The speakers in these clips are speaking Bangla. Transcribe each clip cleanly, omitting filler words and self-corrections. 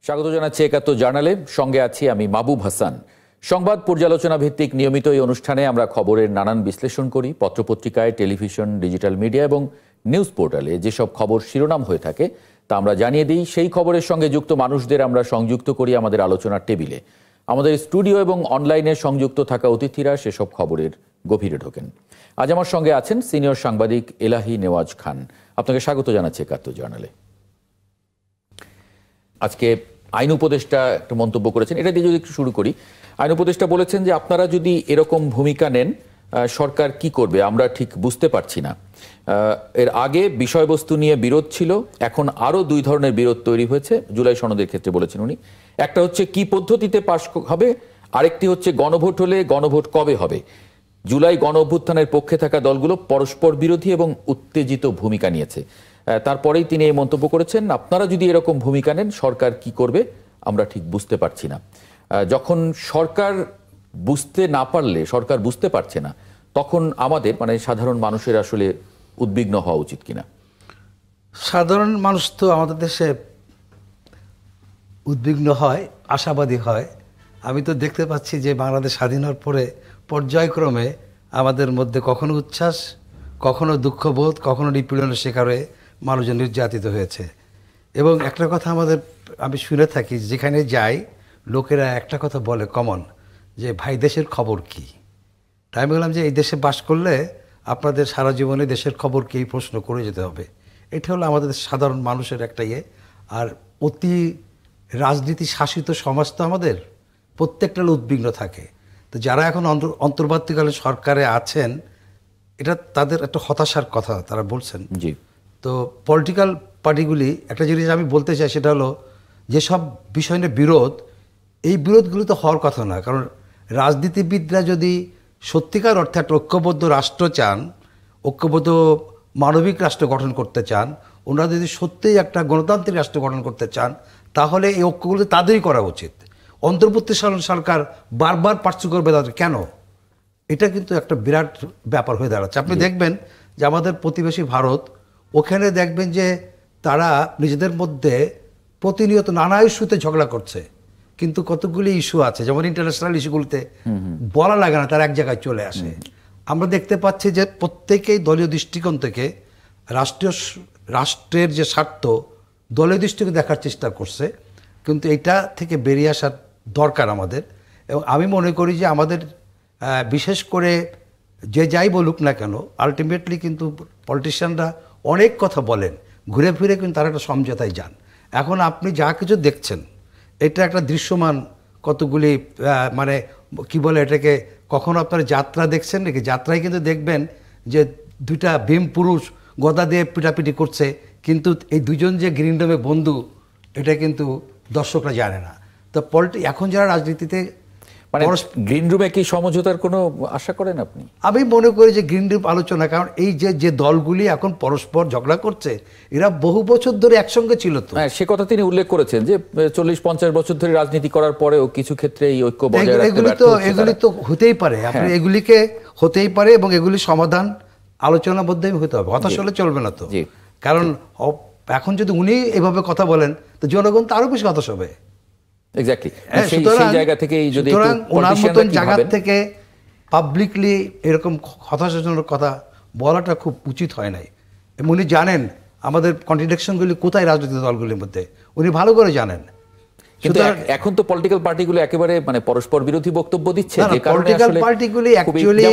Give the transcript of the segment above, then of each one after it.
স্বাগত জানাচ্ছি একাত্তর জার্নালে, সঙ্গে আছি আমি মাহবুব হাসান। সংবাদ পর্যালোচনা ভিত্তিক নিয়মিত এই অনুষ্ঠানে আমরা খবরের নানান বিশ্লেষণ করি। পত্রপত্রিকায়, টেলিভিশন, ডিজিটাল মিডিয়া এবং নিউজ পোর্টালে যেসব খবর শিরোনাম হয়ে থাকে তা আমরা জানিয়ে দিই। সেই খবরের সঙ্গে যুক্ত মানুষদের আমরা সংযুক্ত করি আমাদের আলোচনার টেবিলে। আমাদের স্টুডিও এবং অনলাইনে সংযুক্ত থাকা অতিথিরা সেসব খবরের গভীরে ঢোকেন। আজ আমার সঙ্গে আছেন সিনিয়র সাংবাদিক এলাহি নেওয়াজ খান। আপনাকে স্বাগত জানাচ্ছি একাত্তর জার্নালে। আজকে আইন উপদেষ্টা একটা মন্তব্য করেছেন, এটা দিয়ে যদি একটু শুরু করি। আইন উপদেষ্টা বলেছেন যে আপনারা যদি এরকম ভূমিকা নেন সরকার কি করবে আমরা ঠিক বুঝতে পারছি না। এর আগে বিষয়বস্তু নিয়ে বিরোধ ছিল, এখন আরও দুই ধরনের বিরোধ তৈরি হয়েছে জুলাই সনদের ক্ষেত্রে বলেছেন উনি। একটা হচ্ছে কি পদ্ধতিতে পাশ হবে, আরেকটি হচ্ছে গণভোট হলে গণভোট কবে হবে। জুলাই গণ অভ্যুত্থানের পক্ষে থাকা দলগুলো পরস্পর বিরোধী এবং উত্তেজিত ভূমিকা নিয়েছে। তারপরেই তিনি এই মন্তব্য করেছেন, আপনারা যদি এরকম ভূমিকা নেন সরকার কি করবে আমরা ঠিক বুঝতে পারছি না। যখন সরকার বুঝতে না পারলে, সরকার বুঝতে পারছে না, তখন আমাদের মানে সাধারণ মানুষের আসলে উদ্বিগ্ন হওয়া উচিত কিনা? সাধারণ মানুষ তো আমাদের দেশে উদ্বিগ্ন হয়, আশাবাদী হয়। আমি তো দেখতে পাচ্ছি যে বাংলাদেশ স্বাধীন হওয়ার পরে পর্যায়ক্রমে আমাদের মধ্যে কখনো উচ্ছ্বাস, কখনো দুঃখবোধ, কখনো নিপীড়নের শিকার হয়ে মানুষজন নির্যাতিত হয়েছে। এবং একটা কথা আমি শুনে থাকি, যেখানে যাই লোকেরা একটা কথা বলে কমন, যে ভাই দেশের খবর কি। তাই আমি বললাম যে এই দেশে বাস করলে আপনাদের সারা জীবনে দেশের খবর কি এই প্রশ্ন করে যেতে হবে। এটা হলো আমাদের সাধারণ মানুষের একটা ইয়ে। আর অতি রাজনীতি শাসিত সমাজ তো আমাদের, প্রত্যেকটা উদ্বিগ্ন থাকে। তো যারা এখন অন্তর্বর্তীকালীন সরকারে আছেন, এটা তাদের একটা হতাশার কথা তারা বলছেন। জি। তো পলিটিক্যাল পার্টিগুলি একটা জিনিস আমি বলতে চাই, সেটা হলো যেসব বিষয় নিয়ে বিরোধ, এই বিরোধগুলো তো হওয়ার কথা না। কারণ রাজনীতিবিদরা যদি সত্যিকার অর্থে একটা ঐক্যবদ্ধ রাষ্ট্র চান, ঐক্যবদ্ধ মানবিক রাষ্ট্র গঠন করতে চান, ওনারা যদি সত্যিই একটা গণতান্ত্রিক রাষ্ট্র গঠন করতে চান, তাহলে এই ঐক্যগুলো তাদেরই করা উচিত। অন্তর্বর্তীকালীন সরকার বারবার পার্শ্ব করবে তাদের কেন? এটা কিন্তু একটা বিরাট ব্যাপার হয়ে দাঁড়াচ্ছে। আপনি দেখবেন যে আমাদের প্রতিবেশী ভারত, ওখানে দেখবেন যে তারা নিজেদের মধ্যে প্রতিনিয়ত নানা ইস্যুতে ঝগড়া করছে, কিন্তু কতগুলি ইস্যু আছে যেমন ইন্টারন্যাশনাল ইস্যুগুলিতে বলা লাগে না, তারা এক জায়গায় চলে আসে। আমরা দেখতে পাচ্ছি যে প্রত্যেকেই দলীয় দৃষ্টিকোণ থেকে রাষ্ট্রের যে স্বার্থ দলীয় দৃষ্টিকোণ দেখার চেষ্টা করছে, কিন্তু এটা থেকে বেরিয়ে আসার দরকার আমাদের। এবং আমি মনে করি যে আমাদের বিশেষ করে যে যাই বলুক না কেন, আলটিমেটলি কিন্তু পলিটিশিয়ানরা অনেক কথা বলেন, ঘুরে ফিরে কিন্তু তারা একটা সমঝোতায় যান। এখন আপনি যা কিছু দেখছেন এটা একটা দৃশ্যমান কতগুলি মানে কি বলে এটাকে, কখনো আপনারা যাত্রা দেখছেন নাকি? যাত্রায় কিন্তু দেখবেন যে দুইটা ভীম পুরুষ গদা দিয়ে পিটাপিটি করছে, কিন্তু এই দুজন যে গ্রিন রুমে বন্ধু এটা কিন্তু দর্শকরা জানে না। তো এখন যারা রাজনীতিতে মানে গ্রিন রুমে কি সমঝোতার কোনো আশা করেন আপনি? আমি মনে করি যে গ্রিন রুম আলোচনা, কারণ এই যে দলগুলি এখন পরস্পর ঝগড়া করছে, এরা বহু বছর ধরে একসঙ্গে ছিল। তো হ্যাঁ, সে কথা তিনি উল্লেখ করেছেন যে 40-50 বছর ধরে রাজনীতি করার পরেও কিছু ক্ষেত্রে এই ঐক্য বজায় রাখতে ব্যর্থ হচ্ছে। এগুলি তো হতেই পারে, আপনি এগুলিকে হতেই পারে এবং এগুলি সমাধান আলোচনার মধ্যেই হতে হবে। হতাশ হলে চলবে না তো। কারণ এখন যদি উনি এভাবে কথা বলেন তো জনগণ তো আরো বেশি হতাশ হবে। এক্স্যাক্টলি। সেই জায়গা থেকে যদি ওনার মতন জায়গা থেকে পাবলিকলি এরকম হতাশাজনক কথা বলাটা খুব উচিত হয় নাই। উনি জানেন আমাদের কন্ট্রাডিকশনগুলি কোথায় রাজনৈতিক দলগুলির মধ্যে, উনি ভালো করে জানেন। কিন্তু এখন তো পলিটিক্যাল পার্টিগুলো একেবারে মানে পরস্পর বিরোধী বক্তব্য দিচ্ছে। পলিটিক্যাল পার্টিগুলি অ্যাকচুয়ালি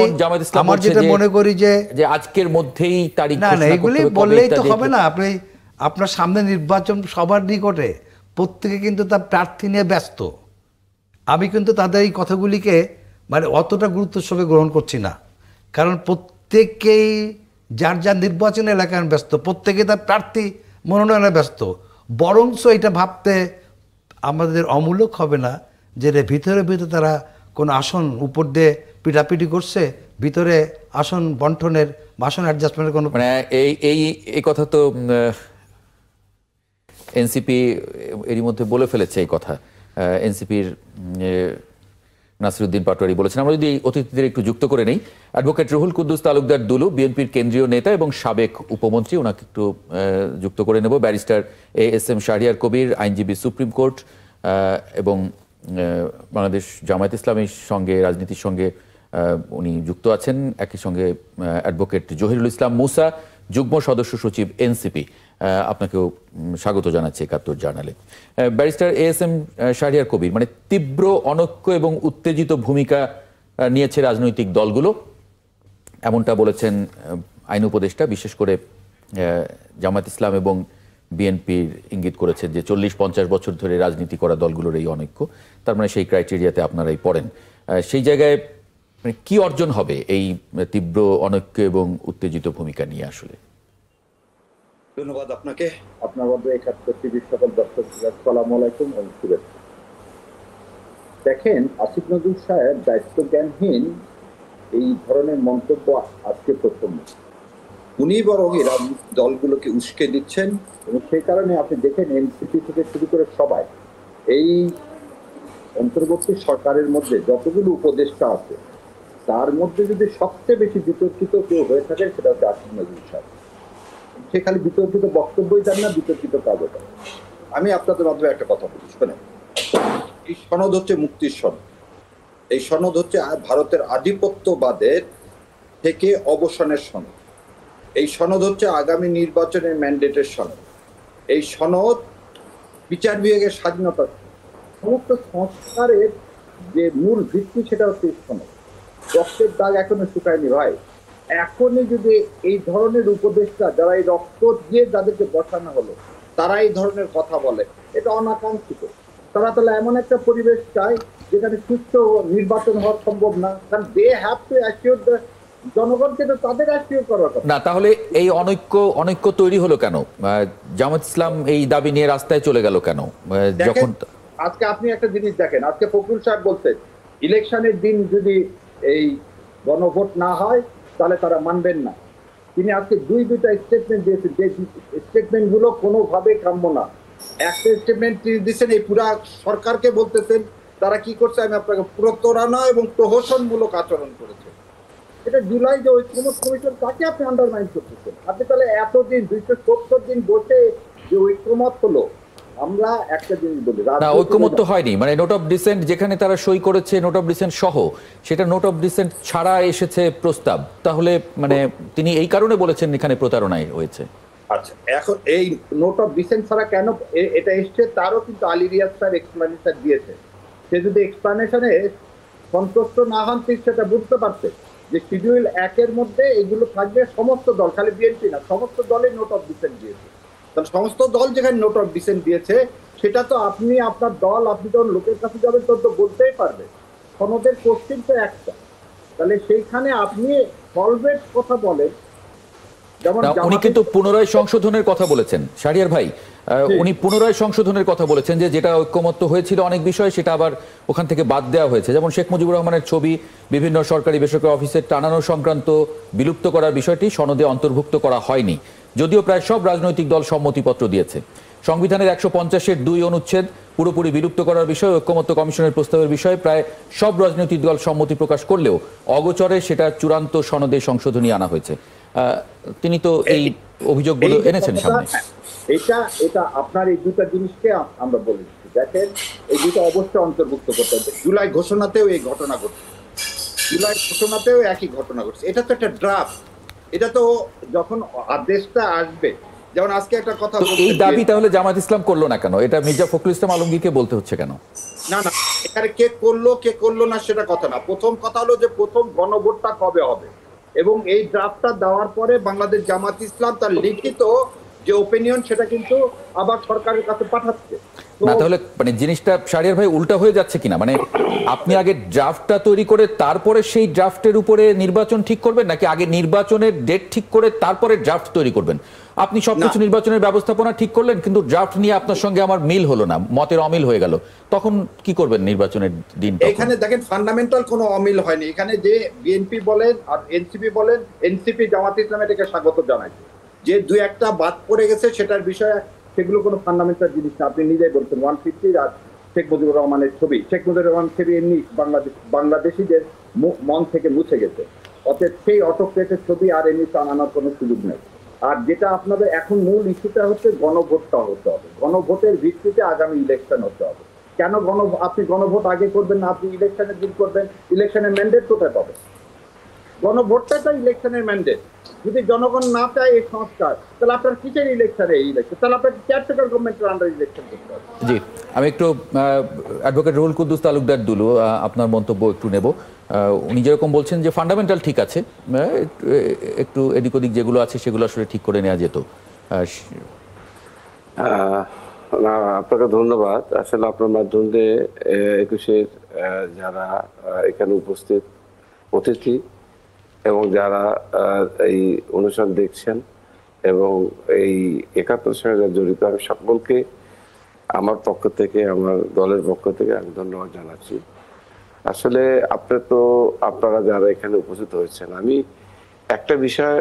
আমার যেটা মনে করি যে আজকের মধ্যেই তারিখ না, এগুলি বললেই তো হবে না। আপনার সামনে নির্বাচন সবার নিকটে, প্রত্যেকে কিন্তু তার প্রার্থী নিয়ে ব্যস্ত। আমি কিন্তু তাদের এই কথাগুলিকে মানে অতটা গুরুত্বের সঙ্গে গ্রহণ করছি না, কারণ প্রত্যেকেই যার যার নির্বাচন এলাকায় ব্যস্ত, প্রত্যেকে তার প্রার্থী মনোনয়নে ব্যস্ত। বরঞ্চ এটা ভাবতে আমাদের অমূলক হবে না যে ভিতরে ভিতরে তারা কোনো আসন উপর দিয়ে পিটাপিটি করছে, ভিতরে আসন বন্টনের আসন অ্যাডজাস্টমেন্টের কোনো মানে এই কথা তো এনসিপি এরই মধ্যে বলে ফেলেছে। এই কথা এনসিপির নাসিরউদ্দিন পাটোয়ারি বলেছেন। আমরা যদি এই অতিথিদের একটু যুক্ত করে নেই, অ্যাডভোকেট রুহুল কুদ্দুস তালুকদার দুলু, বিএনপির কেন্দ্রীয় নেতা এবং সাবেক উপমন্ত্রী, ওনাকে একটু যুক্ত করে নেব। ব্যারিস্টার ASM শাহরিয়ার কবির, আইনজীবী, সুপ্রিম কোর্ট এবং বাংলাদেশ জামায়াত ইসলামীর সঙ্গে, রাজনীতির সঙ্গে উনি যুক্ত আছেন। একই সঙ্গে অ্যাডভোকেট জহিরুল ইসলাম মুসা, যুগ্ম সদস্য সচিব এনসিপি, আপনাকেও স্বাগত জানাচ্ছি ৭১ জার্নালে। ব্যারিস্টার ASM শাহরিয়ার কবির, মানে তীব্র অনৈক্য এবং উত্তেজিত ভূমিকা নিয়েছে রাজনৈতিক দলগুলো, এমনটা বলেছেন আইন উপদেষ্টা। বিশেষ করে জামায়াত ইসলাম এবং বিএনপির ইঙ্গিত করেছে যে ৪০-৫০ বছর ধরে রাজনীতি করা দলগুলোর এই অনৈক্য, তার মানে সেই ক্রাইটেরিয়াতে আপনারাই পড়েন। সেই জায়গায় মানে কি অর্জন হবে এই তীব্র অনৈক্য এবং উত্তেজিত ভূমিকা নিয়ে? আসলে ধন্যবাদ আপনাকে, আপনার মধ্যে ৭১ টিভির সকল দর্শক, আসসালামু আলাইকুম ও শুভেচ্ছা। দেখেন, আসিফ নজরুল সাহেব দায়িত্ব জ্ঞানহীন এই ধরনের মন্তব্য আজকে প্রথম। উনি বরং এই রাজনৈতিক দলগুলোকে উস্কে দিচ্ছেন এবং সেই কারণে আপনি দেখেন এনসিপি থেকে শুরু করে সবাই, এই অন্তর্বর্তী সরকারের মধ্যে যতগুলো উপদেষ্টা আছে তার মধ্যে যদি সবচেয়ে বেশি বিতর্কিত কেউ হয়ে থাকে সেটা হচ্ছে আসিফ নজরুল সাহেব। সে খালি বিতর্কিত বক্তব্যই দেন না, বিতর্কিত কাজও দেন। আমি আপনাদের মাধ্যমে একটা কথা বলি, শোনেন। এই সনদ হচ্ছে মুক্তির সনদ। এই সনদ হচ্ছে ভারতের আধিপত্যবাদের থেকে অবসানের সনদ। এই সনদ হচ্ছে আগামী নির্বাচনের ম্যান্ডেটের সনদ। এই সনদ বিচার বিভাগের স্বাধীনতা, সমস্ত সংস্কারের যে মূল ভিত্তি সেটা হচ্ছে এই সনদ। রক্তের দাগ এখনো শুকায়নি ভাই। এখনই যদি এই ধরনের উপদেষ্টা, যারা এই রক্ত দিয়ে যাদেরকে বসানো হলো, তারা এই ধরনের কথা বলে, এটা অনাকাঙ্ক্ষিত। তারা তাহলে এমন একটা পরিবেশ চায় যেখানে সুস্থ নির্বাচন হওয়া সম্ভব না, কারণ they have to assure the জনগণকে, তো তাদের অ্যাসিওর করার কথা না। তাহলে এই অনৈক্য তৈরি হলো কেন? জামায়াত ইসলাম এই দাবি নিয়ে রাস্তায় চলে গেল কেন? যখন আজকে আপনি একটা জিনিস দেখেন, আজকে ফখরুল সাহেব বলছেন ইলেকশনের দিন যদি এই গণভোট না হয় তাহলে তারা মানবেন না। তিনি আজকে দুইটা স্টেটমেন্ট দিয়েছেন, যে স্টেটমেন্টগুলো কোনোভাবে কাম্য না। একটা স্টেটমেন্ট তিনি দিচ্ছেন এই পুরা সরকারকে বলতেছেন তারা কি করছে, আমি আপনাকে প্রতারণা এবং প্রহসনমূলক আচরণ করেছে। এটা জুলাই যে ঐক্যমত কমিশন, তাকে আপনি আন্ডারমাইন করতেছেন। আপনি তাহলে এতদিন ২৭০ দিন বসে যে ঐক্যমত হলো, আমরা একটা জিনিস বলি, ঐক্যমত তো হয়নি। মানে নোট অফ ডিসেন্ট যেখানে তারা সই করেছে, নোট অফ ডিসেন্ট সহ, সেটা নোট অফ ডিসেন্ট ছাড়া এসেছে প্রস্তাব। তাহলে মানে তিনি এই কারণে বলেছেন এখানে প্রতারণাই হয়েছে। আচ্ছা, এখন এই নোট অফ ডিসেন্ট ছাড়া কেন এটা এসছে তারও কিন্তু আলী রিয়াজ স্যার এক্সপ্লানেশন দিয়েছে। সে যদি এক্সপ্লানেশনে সন্তুষ্ট না হন ঠিক সেটা বুঝতে পারছে যে শিডিউল ১-এর মধ্যে এগুলো থাকবে, সমস্ত দল, খালি বিএনপি না, সমস্ত দলই নোট অফ ডিসেন্ট দিয়েছে। তাহলে সমস্ত দল যেখানে নোট অফ ডিসেন্ট দিয়েছে, সেটা তো আপনি আপনার দল, আপনি যখন লোকের কাছে যাবেন তখন তো বলতেই পারবে। সনদের কোশ্চিন তো একটা, তাহলে সেইখানে আপনি সলভেট কথা বলেন। উনি কিন্তু পুনরায় সংশোধনের কথা বলেছেন শাহরিয়ার ভাই। উনি পুনরায় সংশোধনের কথা বলেছেন যে যেটা ঐক্যমত্য হয়েছিল অনেক বিষয়, সেটা আবার ওখান থেকে বাদ দেওয়া হয়েছে। যেমন শেখ মুজিবুর রহমানের ছবি বিভিন্ন সরকারি বেসরকারি অফিসে টানানো সংক্রান্ত বিলুপ্ত করার বিষয়টি সনদে অন্তর্ভুক্ত করা হয়নি, যদিও প্রায় সব রাজনৈতিক দল সম্মতিপত্র দিয়েছে। সংবিধানের ১৫০-এর ২ অনুচ্ছেদ পুরোপুরি বিলুপ্ত করার বিষয়ে ঐক্যমত্য কমিশনের প্রস্তাবের বিষয়ে প্রায় সব রাজনৈতিক দল সম্মতি প্রকাশ করলেও অগোচরে সেটা চূড়ান্ত সনদে সংশোধনী আনা হয়েছে। তিনি তো এই অভিযোগগুলো এনেছেন সামনে। এটা আপনার এই দুটা জিনিসকে আমরা বলে দিচ্ছি। দেখেন, এই দুটো অবশ্যই অন্তর্ভুক্ত করতে হবে। জুলাই ঘোষণাতেও এই ঘটনা ঘটছে, জুলাই ঘোষণাতেও একই ঘটনা ঘটছে। এটা তো একটা ড্রাফট, এটা তো যখন আদেশটা আসবে, যেমন আজকে একটা কথা, এই দাবি তাহলে জামায়াত ইসলাম করলো না কেন? এটা মির্জা ফখরুল ইসলাম আলমগীরকে বলতে হচ্ছে কেন? না, এখানে কে করলো না সেটা কথা না। প্রথম কথা হলো যে প্রথম গণভোটটা কবে হবে, এবং এই ড্রাফটটা দেওয়ার পরে বাংলাদেশ জামাত ইসলাম তার লিখিত যে ওপিনিয়ন সেটা কিন্তু আবার সরকারের কাছে পাঠাচ্ছে না। তাহলে মানে জিনিসটা শাহরিয়ার ভাই উল্টা হয়ে যাচ্ছে কিনা? মানে আপনি আগে ড্রাফটটা তৈরি করে তারপরে সেই ড্রাফটের উপরে নির্বাচন ঠিক করবেন, নাকি আগে নির্বাচনের ডেট ঠিক করে তারপরে ড্রাফট তৈরি করবেন? আপনি সবকিছু নির্বাচনের ব্যবস্থাপনা ঠিক করলেন, কিন্তু ড্রাফট নিয়ে আপনার সঙ্গে আমার মিল হলো না, মতের অমিল হয়ে গেল, তখন কি করবেন নির্বাচনের দিন? এখানে দেখেন ফান্ডামেন্টাল কোনো অমিল হয়নি। এখানে যে বিএনপি বলেন আর এনসিপি বলেন, এনসিপি জামাত ইসলাম এটাকে স্বাগত জানাইছে। যে ২-১টা বাদ পড়ে গেছে সেটার বিষয়ে, সেগুলো কোনো ফান্ডামেন্টাল জিনিস না। আপনি নিজেই বলছেন 150 আর শেখ মুজিবুর রহমানের ছবি। শেখ মুজিবুর রহমানের ছবি এমনি বাংলাদেশিদের মন থেকে মুছে গেছে। অতএব সেই অটোক্রেটের ছবি আর এমনি আনার কোনো সুযোগ নেই। আর যেটা আপনাদের এখন মূল ইস্যুটা হচ্ছে গণভোটটা হতে হবে। গণভোটের ভিত্তিতে আগামী ইলেকশন হতে হবে। কেন আপনি গণভোট আগে করবেন না, আপনি ইলেকশনের দিন করবেন? ইলেকশনের ম্যান্ডেট কোথায় পাবেন? গণভোটটাই তো ইলেকশনের ম্যান্ডেট। যদি জনগণ না চায় এই সংস্কার, তাহলে আপনার কিসের ইলেকশনে এই ইলেকশন? তাহলে আপনার কেয়ারটেকার গভর্নমেন্টের আন্ডার ইলেকশন করতে হবে। জি, আমি একটু অ্যাডভোকেট রুহুল কুদ্দুস তালুকদার দুলু আপনার মন্তব্য একটু নেব। উনি যেরকম বলছেন যে ফান্ডামেন্টাল ঠিক আছে, একটু এদিক ওদিক যেগুলো আছে সেগুলো আসলে ঠিক করে নেওয়া যেত। না, আপনাকে ধন্যবাদ। আসলে আপনার মাধ্যম দিয়ে 21-এর যারা এখানে উপস্থিত অতিথি এবং যারা এই অনুষ্ঠান দেখছেন এবং এই 71 সঙ্গে যারা জড়িত, আমি সকলকে আমার পক্ষ থেকে, আমার দলের পক্ষ থেকে আমি ধন্যবাদ জানাচ্ছি। আসলে আপনারা যারা এখানে উপস্থিত হয়েছেন, আমি একটা বিষয়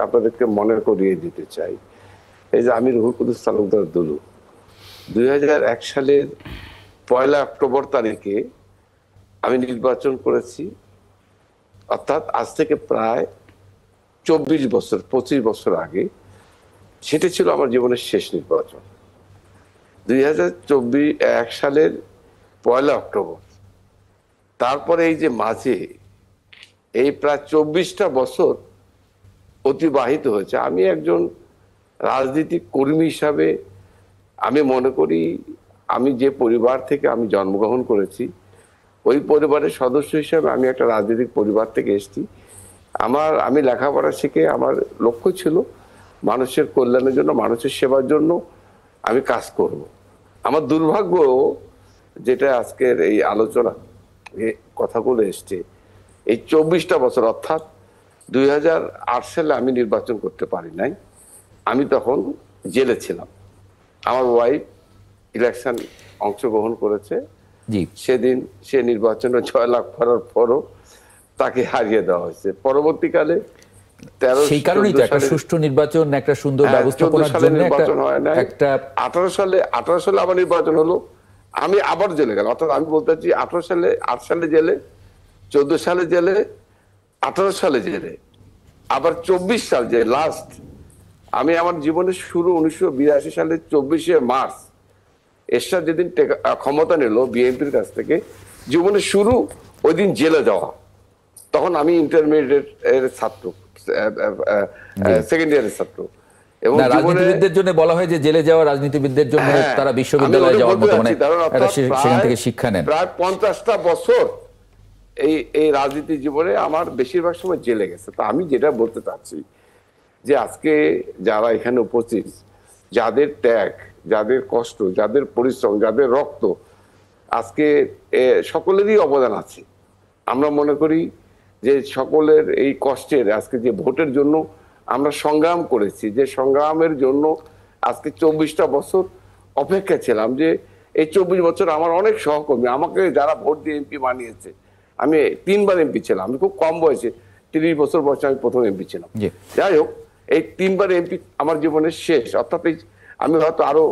আপনাদেরকে মনে করিয়ে দিতে চাই। এই যে আমি রুহুল কুদ্দুস তালুকদার দুলু 2001 সালের 1 অক্টোবর তারিখে আমি নির্বাচন করেছি, অর্থাৎ আজ থেকে প্রায় 25 বছর আগে। সেটা ছিল আমার জীবনের শেষ নির্বাচন। 2001 সালের 1 অক্টোবর, তারপরে এই যে মাঝে এই প্রায় 24টা বছর অতিবাহিত হয়েছে। আমি একজন রাজনৈতিক কর্মী হিসাবে আমি মনে করি, আমি যে পরিবার থেকে আমি জন্মগ্রহণ করেছি, ওই পরিবারের সদস্য হিসাবে আমি একটা রাজনৈতিক পরিবার থেকে এসেছি। আমি লেখাপড়া শিখে আমার লক্ষ্য ছিল মানুষের কল্যাণের জন্য, মানুষের সেবার জন্য আমি কাজ করব। আমার দুর্ভাগ্য যেটা আজকের এই আলোচনা কথাগুলো এসছে, এই 24টা বছর, অর্থাৎ 2008 সালে আমি নির্বাচন করতে পারি নাই। আমি তখন জেলে ছিলাম। আমার ওয়াইফ ইলেকশন অংশগ্রহণ করেছে। সেদিন সে নির্বাচনে জয়লাভ করার পরও তাকে হারিয়ে দেওয়া হয়েছে। পরবর্তীকালে সেই কারণেই তো একটা সুষ্ঠু নির্বাচন, একটা সুন্দর ব্যবস্থাপনার জন্য নির্বাচন হয় না। 18 সালে আবার নির্বাচন হলো, আমি আবার জেলে গেলাম। অর্থাৎ আমি বলতে চাচ্ছি 8 সালে জেলে, 14 সালে জেলে, 18 সালে জেলে, আবার 24 সাল যে লাস্ট। আমি আমার জীবনের শুরু 1982 সালের 24শে মার্চ এরশাদ যেদিন ক্ষমতা নিল বিএনপির কাছ থেকে, জীবনের শুরু ওই দিন জেলে যাওয়া। তখন আমি ইন্টারমিডিয়েট এর ছাত্র, সেকেন্ড ইয়ারের ছাত্র। এবং রাজনীতিবিদদের জন্য বলা হয় যে জেলে যাওয়া রাজনীতিবিদদের জন্য তারা বিশ্ববিদ্যালয়ে যাওয়ার মতো, মানে সেখান থেকে শিক্ষা নেন। প্রায় 50টা বছর এই রাজনীতি জীবনে আমার বেশিরভাগ সময় জেলে গেছে। তো আমি যেটা বলতে চাচ্ছি যে আজকে যারা এখানে উপস্থিত, যাদের ত্যাগ, যাদের কষ্ট, যাদের পরিশ্রম, যাদের রক্ত, আজকে সকলেরই অবদান আছে। আমরা মনে করি যে সকলের এই কষ্টের, আজকে যে ভোটের জন্য আমরা সংগ্রাম করেছি, যে সংগ্রামের জন্য আজকে 24টা বছর অপেক্ষা ছিলাম, যে এই 24 বছর আমার অনেক সহকর্মী আমাকে যারা ভোট দিয়ে এমপি বানিয়েছে। আমি 3বার এমপি ছিলাম, আমি খুব কম বয়সে, 30 বছর বয়সে আমি প্রথম এমপি ছিলাম। যাই হোক, এই 3বার এমপি আমার জীবনের শেষ। অর্থাৎ আমি হয়তো আরো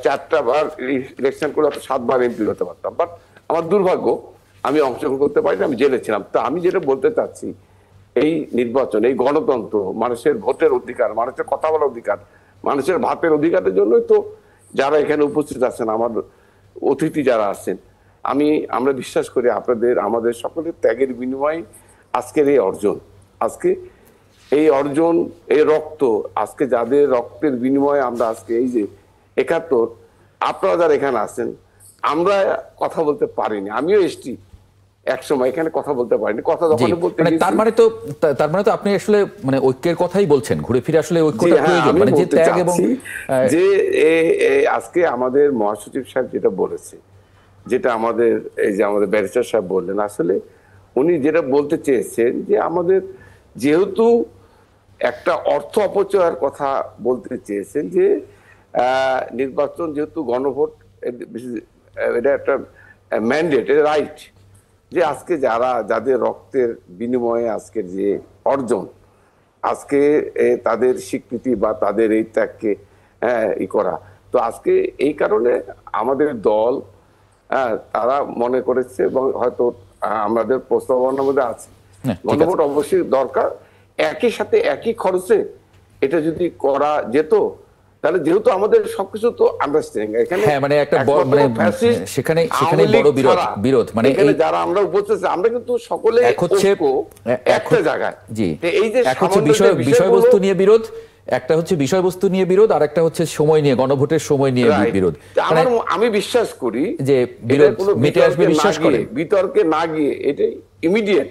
4টা বার ইলেকশন করে হয়তো 7বার এমপি হতে পারতাম, বাট আমার দুর্ভাগ্য আমি অংশগ্রহণ করতে পারিনি, আমি জেলে ছিলাম। তো আমি যেটা বলতে চাচ্ছি, এই নির্বাচন, এই গণতন্ত্র, মানুষের ভোটের অধিকার, মানুষের কথা বলার অধিকার, মানুষের ভাতের অধিকারের জন্যই তো যারা এখানে উপস্থিত আছেন, আমার অতিথি যারা আছেন, আমরা বিশ্বাস করি আমাদের সকলের ত্যাগের বিনিময়ে আজকের এই অর্জন। আজকে এই অর্জন, এই রক্ত, আজকে যাদের রক্তের বিনিময়ে আমরা আজকে এই যে 71, আপনারা যারা এখানে আছেন, আমরা কথা বলতে পারিনি। আমিও এসছি একসময় এখানে কথা বলতে পারিনি, কথা যখন বলতে তার মানে তো আপনি আসলে মানে ঐক্যের কথাই বলছেন, ঘুরে ফিরে আসলে ঐক্যটা প্রয়োজন, মানে যে ত্যাগ এবং যে আজকে আমাদের মহাসচিব সাহেব যেটা বলেছে, যেটা আমাদের এই যে আমাদের ব্যারিস্টার সাহেব বললেন, আসলে উনি যেটা বলতে চেয়েছেন যে আমাদের যেহেতু একটা অর্থ অপচয়ের কথা বলতে চেয়েছেন, যে নির্বাচন যেহেতু গণভোট, এটা একটা ম্যান্ডেট, এটা রাইট, যে আজকে যাদের রক্তের বিনিময়ে আজকের যে অর্জন, আজকে তাদের স্বীকৃতি বা তাদের এই ত্যাগকে করা, তো আজকে এই কারণে আমাদের দল তারা মনে করেছে এবং হয়তো আমাদের প্রস্তাবনার মধ্যে আছে গণভোট অবশ্যই দরকার, একই সাথে একই খরচে এটা যদি করা যেত তাহলে যেহেতু আমাদের সবকিছু তো আন্ডারস্ট্যান্ডিং এখানে, হ্যাঁ মানে একটা বড় মানে সেখানে বড় বিরোধ মানে এখানে যারা আমরা উপস্থিত আমরা কিন্তু সকলে একটা জায়গায়। জি, এই যে এক হচ্ছে বিষয়বস্তু নিয়ে বিরোধ, একটা হচ্ছে বিষয়বস্তু নিয়ে বিরোধ, আর একটা হচ্ছে সময় নিয়ে, গণভোটের সময় নিয়ে বিরোধ। আমি বিশ্বাস করি যে বিরোধ মিটে আসবে, বিশ্বাস করে বিতর্কে না গিয়ে এটাই ইমিডিয়েট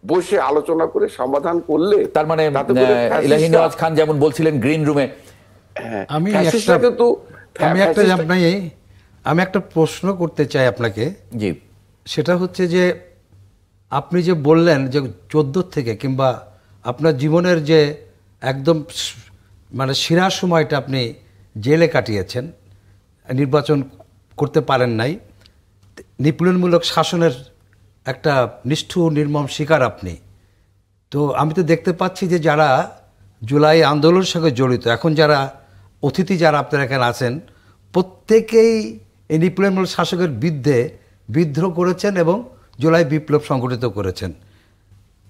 বসে আলোচনা করে সমাধান করলে, তার মানে ইলাহি নেওয়াজ খান যেমন বলছিলেন গ্রিন রুমে। আমি একটা প্রশ্ন করতে চাই আপনাকে। জি, সেটা হচ্ছে যে আপনি যে বললেন যে 14 থেকে কিংবা আপনার জীবনের যে একদম মানে সেরা সময়টা আপনি জেলে কাটিয়েছেন, নির্বাচন করতে পারেন নাই, নিপীড়নমূলক শাসনের একটা নিষ্ঠুর নির্মম শিকার আপনি। তো আমি তো দেখতে পাচ্ছি যে যারা জুলাই আন্দোলনের সঙ্গে জড়িত, এখন যারা অতিথি যারা আপনারা এখানে আছেন, প্রত্যেকেই এই নিপীড়নমূলক শাসকের বিরুদ্ধে বিদ্রোহ করেছেন এবং জুলাই বিপ্লব সংগঠিত করেছেন।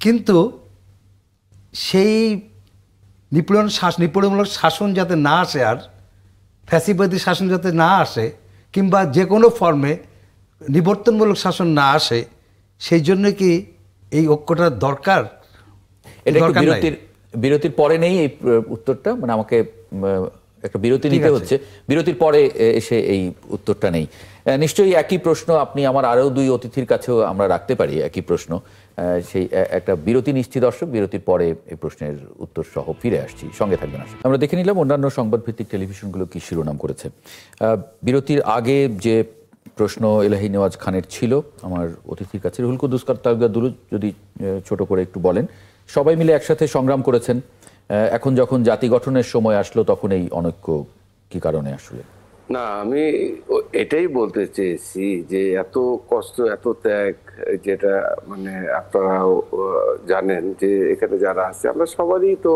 কিন্তু সেই নিপীড়নমূলক শাসন যাতে না আসে, আর ফ্যাসিবাদী শাসন যাতে না আসে, কিংবা যে কোনো ফর্মে নিবর্তনমূলক শাসন না আসে, সেই জন্য কি এই ঐক্যটার দরকার? এটা বিরতির পরে নেই এই উত্তরটা, মানে আমাকে একটা বিরতি নিতে হচ্ছে, বিরতির পরে এসে এই উত্তরটা নেই। নিশ্চয়ই একই প্রশ্ন আপনি আমার আরো 2 অতিথির কাছেও আমরা রাখতে পারি, একই প্রশ্ন। সেই একটা বিরতি নিশ্চিত দর্শক, বিরতির পরে এই প্রশ্নের উত্তর সহ ফিরে আসছি, সঙ্গে থাকবেন। আমরা দেখে নিলাম অন্যান্য সংবাদ ভিত্তিক টেলিভিশনগুলো কি শিরোনাম করেছে। বিরতির আগে যে প্রশ্ন ইলাহি নেওয়াজ খানের ছিল আমার অতিথির কাছে, রুহুল কুদ্দুস তালুকদার দুরুদ যদি ছোট করে একটু বলেন। সবাই মিলে একসাথে সংগ্রাম করেছেন, এখন যখন জাতি গঠনের সময় আসলো তখন এই অনৈক্য কি কারণে আসলে? না, আমি এটাই বলতে চেয়েছি যে এত কষ্ট, এত ত্যাগ, যেটা মানে আপনারা জানেন যে এখানে যারা আছে আমরা সবারই তো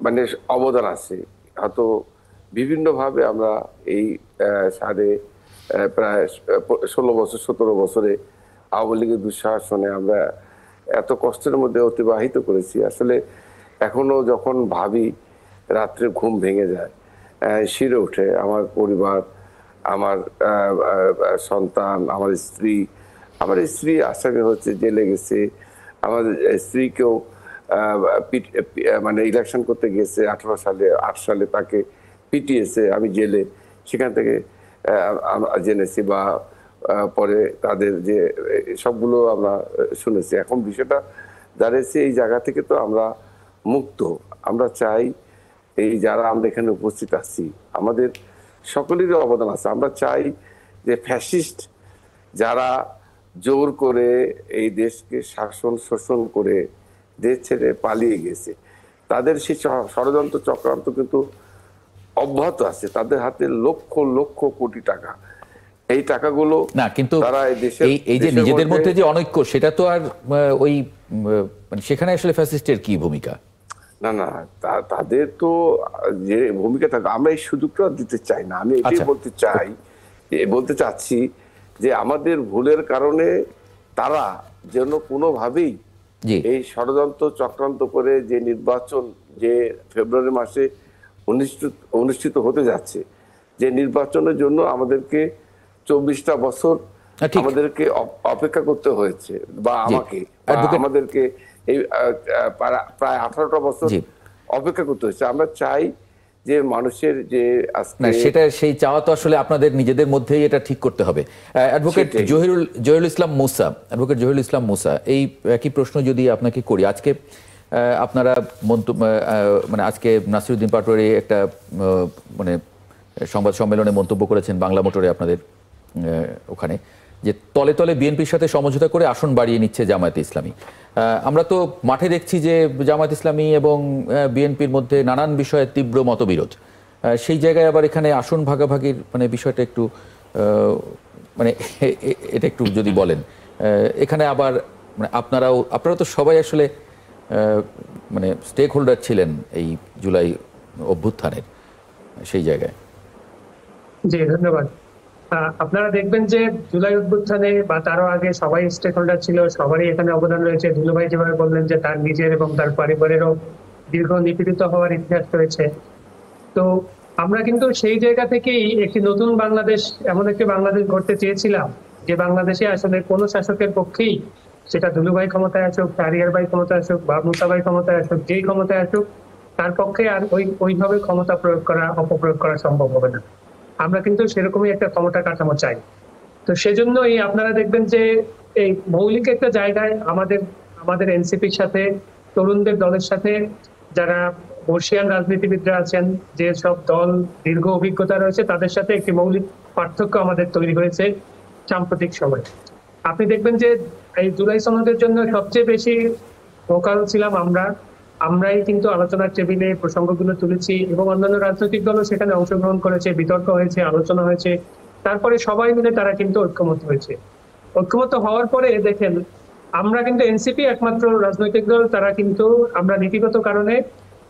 মানে অবদান আছে। হয়তো বিভিন্নভাবে আমরা এই প্রায় 16 বছর 17 বছরে আওয়ামী লীগের দুঃশাসনে আমরা এত কষ্টের মধ্যে অতিবাহিত করেছি। আসলে এখনো যখন ভাবি রাত্রে ঘুম ভেঙে যায়, শিরে ওঠে আমার পরিবার, আমার সন্তান, আমার স্ত্রী আসামি হচ্ছে, জেলে গেছে। আমার স্ত্রীকেও মানে ইলেকশন করতে গেছে 8 সালে তাকে পিটিয়েছে, আমি জেলে সেখান থেকে জেনেছি বা পরে তাদের যে সবগুলো আমরা শুনেছি। এখন বিষয়টা দাঁড়িয়েছে এই জায়গা থেকে তো আমরা মুক্ত। আমরা চাই এই যারা আমরা এখানে উপস্থিত আছি আমাদের সকলেরই অবদান আছে। আমরা চাই যে ফ্যাসিস্ট যারা জোর করে এই দেশকে শাসন শোষণ করে দেশ ছেড়ে পালিয়ে গেছে, তাদের সেই ষড়যন্ত্র চক্রান্ত কিন্তু অব্যাহত আছে। তাদের হাতে লক্ষ লক্ষ কোটি টাকা, এই টাকাগুলো না, কিন্তু তারা এই যে নিজেদের মধ্যে যে অনৈক্য, সেটা তো আর ওই মানে সেখানে আসলে ফ্যাসিস্টের কি ভূমিকা? না, তাদের তো যে ভূমিকা থাকে, আমরা এই সুযোগটা দিতে চাই না। আমি এটাই বলতে চাচ্ছি যে আমাদের ভুলের কারণে তারা যেন কোনোভাবেই এই ষড়যন্ত্র চক্রান্ত করে যে নির্বাচন যে ফেব্রুয়ারি মাসে অনুষ্ঠিত হতে যাচ্ছে, যে নির্বাচনের জন্য আমাদেরকে 24টা বছর আমাদেরকে অপেক্ষা করতে হয়েছে, বা আমাদেরকে এই প্রায় 18টা বছর অপেক্ষা করতে হয়েছে। আমরা চাই যে মানুষের যে সেটা সেই চাওয়া তো আসলে আপনাদের নিজেদের মধ্যেই এটা ঠিক করতে হবে। অ্যাডভোকেট জহিরুল ইসলাম মুসা, এই একই প্রশ্ন যদি আপনাকে করি, আজকে আপনারা মানে আজকে নাসিরউদ্দিন পাটোয়ারি একটা মানে সংবাদ সম্মেলনে মন্তব্য করেছেন বাংলা মোটরে আপনাদের ওখানে, যে তলে তলে বিএনপির সাথে সমঝোতা করে আসন বাড়িয়ে নিচ্ছে জামায়াতে ইসলামী। আমরা তো মাঠে দেখছি যে জামায়াত ইসলামী এবং বিএনপির মধ্যে নানান বিষয়ে তীব্র মতবিরোধ। সেই জায়গায় আবার এখানে আসন ভাগাভাগির মানে বিষয়টা একটু মানে এটা একটু যদি বলেন, এখানে আবার মানে আপনারা তো সবাই আসলে মানে স্টেক হোল্ডার ছিলেন এই জুলাই অভ্যুত্থানের, সেই জায়গায়। জি, ধন্যবাদ। আপনারা দেখবেন যে জুলাই অভ্যুত্থানে বা তারও আগে সবাই স্টেক হোল্ডার ছিল, সবারই এখানে অবদান রয়েছে। দুলুভাই যেভাবে বললেন যে তার নিজের এবং তার পরিবারেরও দীর্ঘ নিপীড়িত হওয়ার ইতিহাস রয়েছে। তো আমরা কিন্তু সেই জায়গা থেকেই একটি নতুন বাংলাদেশ, এমন একটি বাংলাদেশ গড়তে চেয়েছিলাম যে বাংলাদেশে আসলে কোনো শাসকের পক্ষেই, সেটা দুলুভাই ক্ষমতায় আসুক, শাহরিয়ার ভাই ক্ষমতায় আসুক বা মুসা ভাই ক্ষমতায় আসুক, যেই ক্ষমতায় আসুক, তার পক্ষে আর ওইভাবে ক্ষমতা প্রয়োগ করা, অপপ্রয়োগ করা সম্ভব হবে না। আমরা কিন্তু সেরকমই একটা ক্ষমতা কাঠামো চাই। তো সেজন্যই আপনারা দেখবেন যে এই মৌলিক একটা জায়গায় আমাদের আমাদের এনসিপির সাথে, তরুণদের দলের সাথে, যারা বর্ষিয়ান রাজনীতিবিদরা আছেন, যে সব দল দীর্ঘ অভিজ্ঞতা রয়েছে, তাদের সাথে একটি মৌলিক পার্থক্য আমাদের তৈরি হয়েছে সাম্প্রতিক সময়। আপনি দেখবেন যে এই জুলাই সনদের জন্য সবচেয়ে বেশি ভোকাল ছিলাম আমরাই কিন্তু আলোচনার টেবিলে প্রসঙ্গগুলো তুলেছি এবং অন্যান্য রাজনৈতিক দলও সেখানে অংশগ্রহণ করেছে, বিতর্ক হয়েছে, আলোচনা হয়েছে। তারপরে সবাই মিলে তারা কিন্তু ঐক্যমত হয়েছে। ঐক্যমত হওয়ার পরে দেখেন, আমরা কিন্তু এনসিপি একমাত্র রাজনৈতিক দল, তারা কিন্তু আমরা নীতিগত কারণে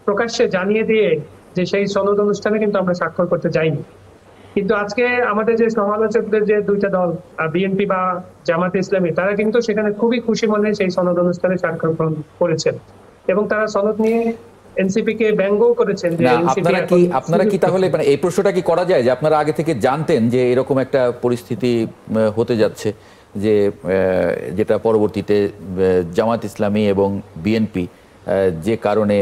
প্রকাশ্যে জানিয়ে দিয়ে যে সেই সনদ অনুষ্ঠানে কিন্তু আমরা স্বাক্ষর করতে যাইনি। কিন্তু আজকে আমাদের যে সমালোচকদের যে দুইটা দল, বিএনপি বা জামাতে ইসলামী, তারা কিন্তু সেখানে খুবই খুশি মনে সেই সনদ অনুষ্ঠানে স্বাক্ষর করেছেন এবং তারা সনদ নিয়ে এনসিপি কে ব্যঙ্গও করেছেন যে না, এনসিপি আপনারা কি তাহলে মানে এই প্রশ্নটা কি করা যায় যে আপনারা আগে থেকে জানতেন যে এরকম একটা পরিস্থিতি হতে যাচ্ছে, যে যেটা পরবর্তীতে জামাত ইসলামী এবং বিএনপি যে কারণে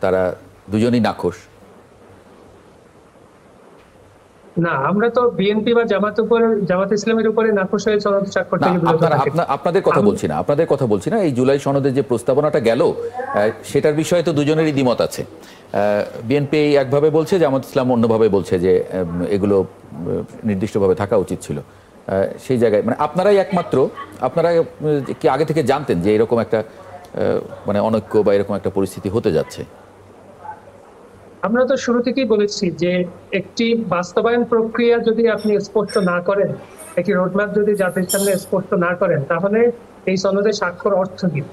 তারা দুজনই নাখোশ? না, আমরা তো বিএনপি বা জামাত ইসলামের উপরে নাখোশ হয়ে সনদ স্বাক্ষর থেকে বিরত থাকি। আপনাদের কথা বলছি না, এই জুলাই সনদের যে প্রস্তাবনাটা গেল সেটার বিষয়ে তো দুজনেরই দ্বিমত আছে। বিএনপি একভাবে বলছে, জামাত ইসলাম অন্যভাবে বলছে যে এগুলো নির্দিষ্টভাবে থাকা উচিত ছিল। সেই জায়গায় মানে আপনারাই একমাত্র, আপনারা কি আগে থেকে জানতেন যে এরকম একটা মানে অনৈক্য বা এরকম একটা পরিস্থিতি হতে যাচ্ছে? আমরা তো শুরু থেকেই বলেছি যে একটি বাস্তবায়ন প্রক্রিয়া যদি আপনি স্পষ্ট না করেন, একটি রোডম্যাপ যদি জাতির সামনে স্পষ্ট না করেন, তাহলে এই সনদে স্বাক্ষর অর্থহীন।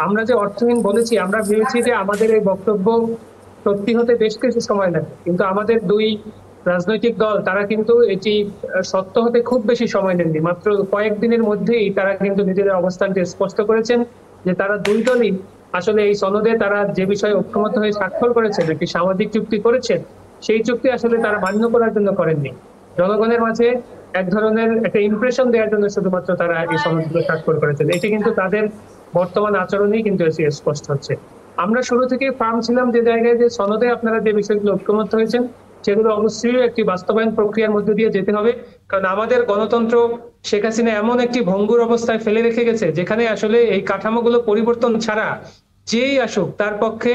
আমরা যে অর্থহীন বলেছি, আমরা ভেবেছি যে আমাদের এই বক্তব্য সত্যি হতে বেশ কিছু সময় লাগে, কিন্তু আমাদের দুই রাজনৈতিক দল তারা কিন্তু এটি সত্য হতে খুব বেশি সময় নেননি। মাত্র কয়েকদিনের মধ্যেই তারা কিন্তু নিজেদের অবস্থানটি স্পষ্ট করেছেন যে তারা দুই দলই আসলে এই সনদে তারা যে বিষয়ে ঐক্যমত হয়ে স্বাক্ষর করেছেন, একটি সামাজিক চুক্তি করেছেন, সেই চুক্তি আসলে তারা মান্য করার জন্য করেননি। জনগণের মাঝে এক ধরনের একটা ইমপ্রেশন দেওয়ার জন্য শুধুমাত্র তারা এই সনদগুলো স্বাক্ষর করেছেন। এটি কিন্তু তাদের বর্তমান আচরণেই কিন্তু এসে স্পষ্ট হচ্ছে। আমরা শুরু থেকে ফার্ম ছিলাম যে জায়গায়, যে সনদে আপনারা যে বিষয়গুলো ঐক্যমত হয়েছেন সেগুলো অবশ্যই একটি বাস্তবায়ন প্রক্রিয়ার মধ্যে দিয়ে যেতে হবে। কারণ আমাদের গণতন্ত্র শেখ হাসিনা এমন একটি ভঙ্গুর অবস্থায় ফেলে রেখে গেছে, যেখানে আসলে এই কাঠামোগুলো পরিবর্তন ছাড়া যেই আসুক তার পক্ষে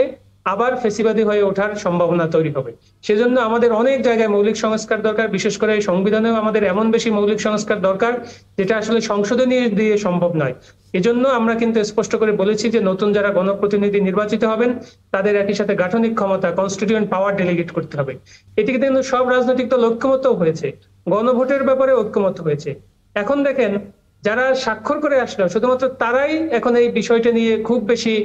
আবার ফেসিবাদী হয়ে ওঠার সম্ভাবনা তৈরি হবে। সেজন্য আমাদের অনেক জায়গায় মৌলিক সংস্কার দরকার, বিশেষ করে সংবিধানেও আমাদের এমন বেশি মৌলিক সংস্কার দরকার যেটা আসলে সংসদে দিয়ে সম্ভব নয়। এজন্য আমরা কিন্তু স্পষ্ট করে বলেছি যে নতুন যারা গণপ্রতিনিধি নির্বাচিত হবেন তাদের একই সাথে গাঠনিক ক্ষমতা, কনস্টিটিউয়েন্ট পাওয়ার ডেলিগেট করতে হবে। এটিকে কিন্তু সব রাজনৈতিক দল ঐক্যমত হয়েছে, গণভোটের ব্যাপারে ঐক্যমত হয়েছে। এখন দেখেন, যারা স্বাক্ষর করে আসলো শুধুমাত্র তারাই এখন এই বিষয়টা নিয়ে খুব বেশি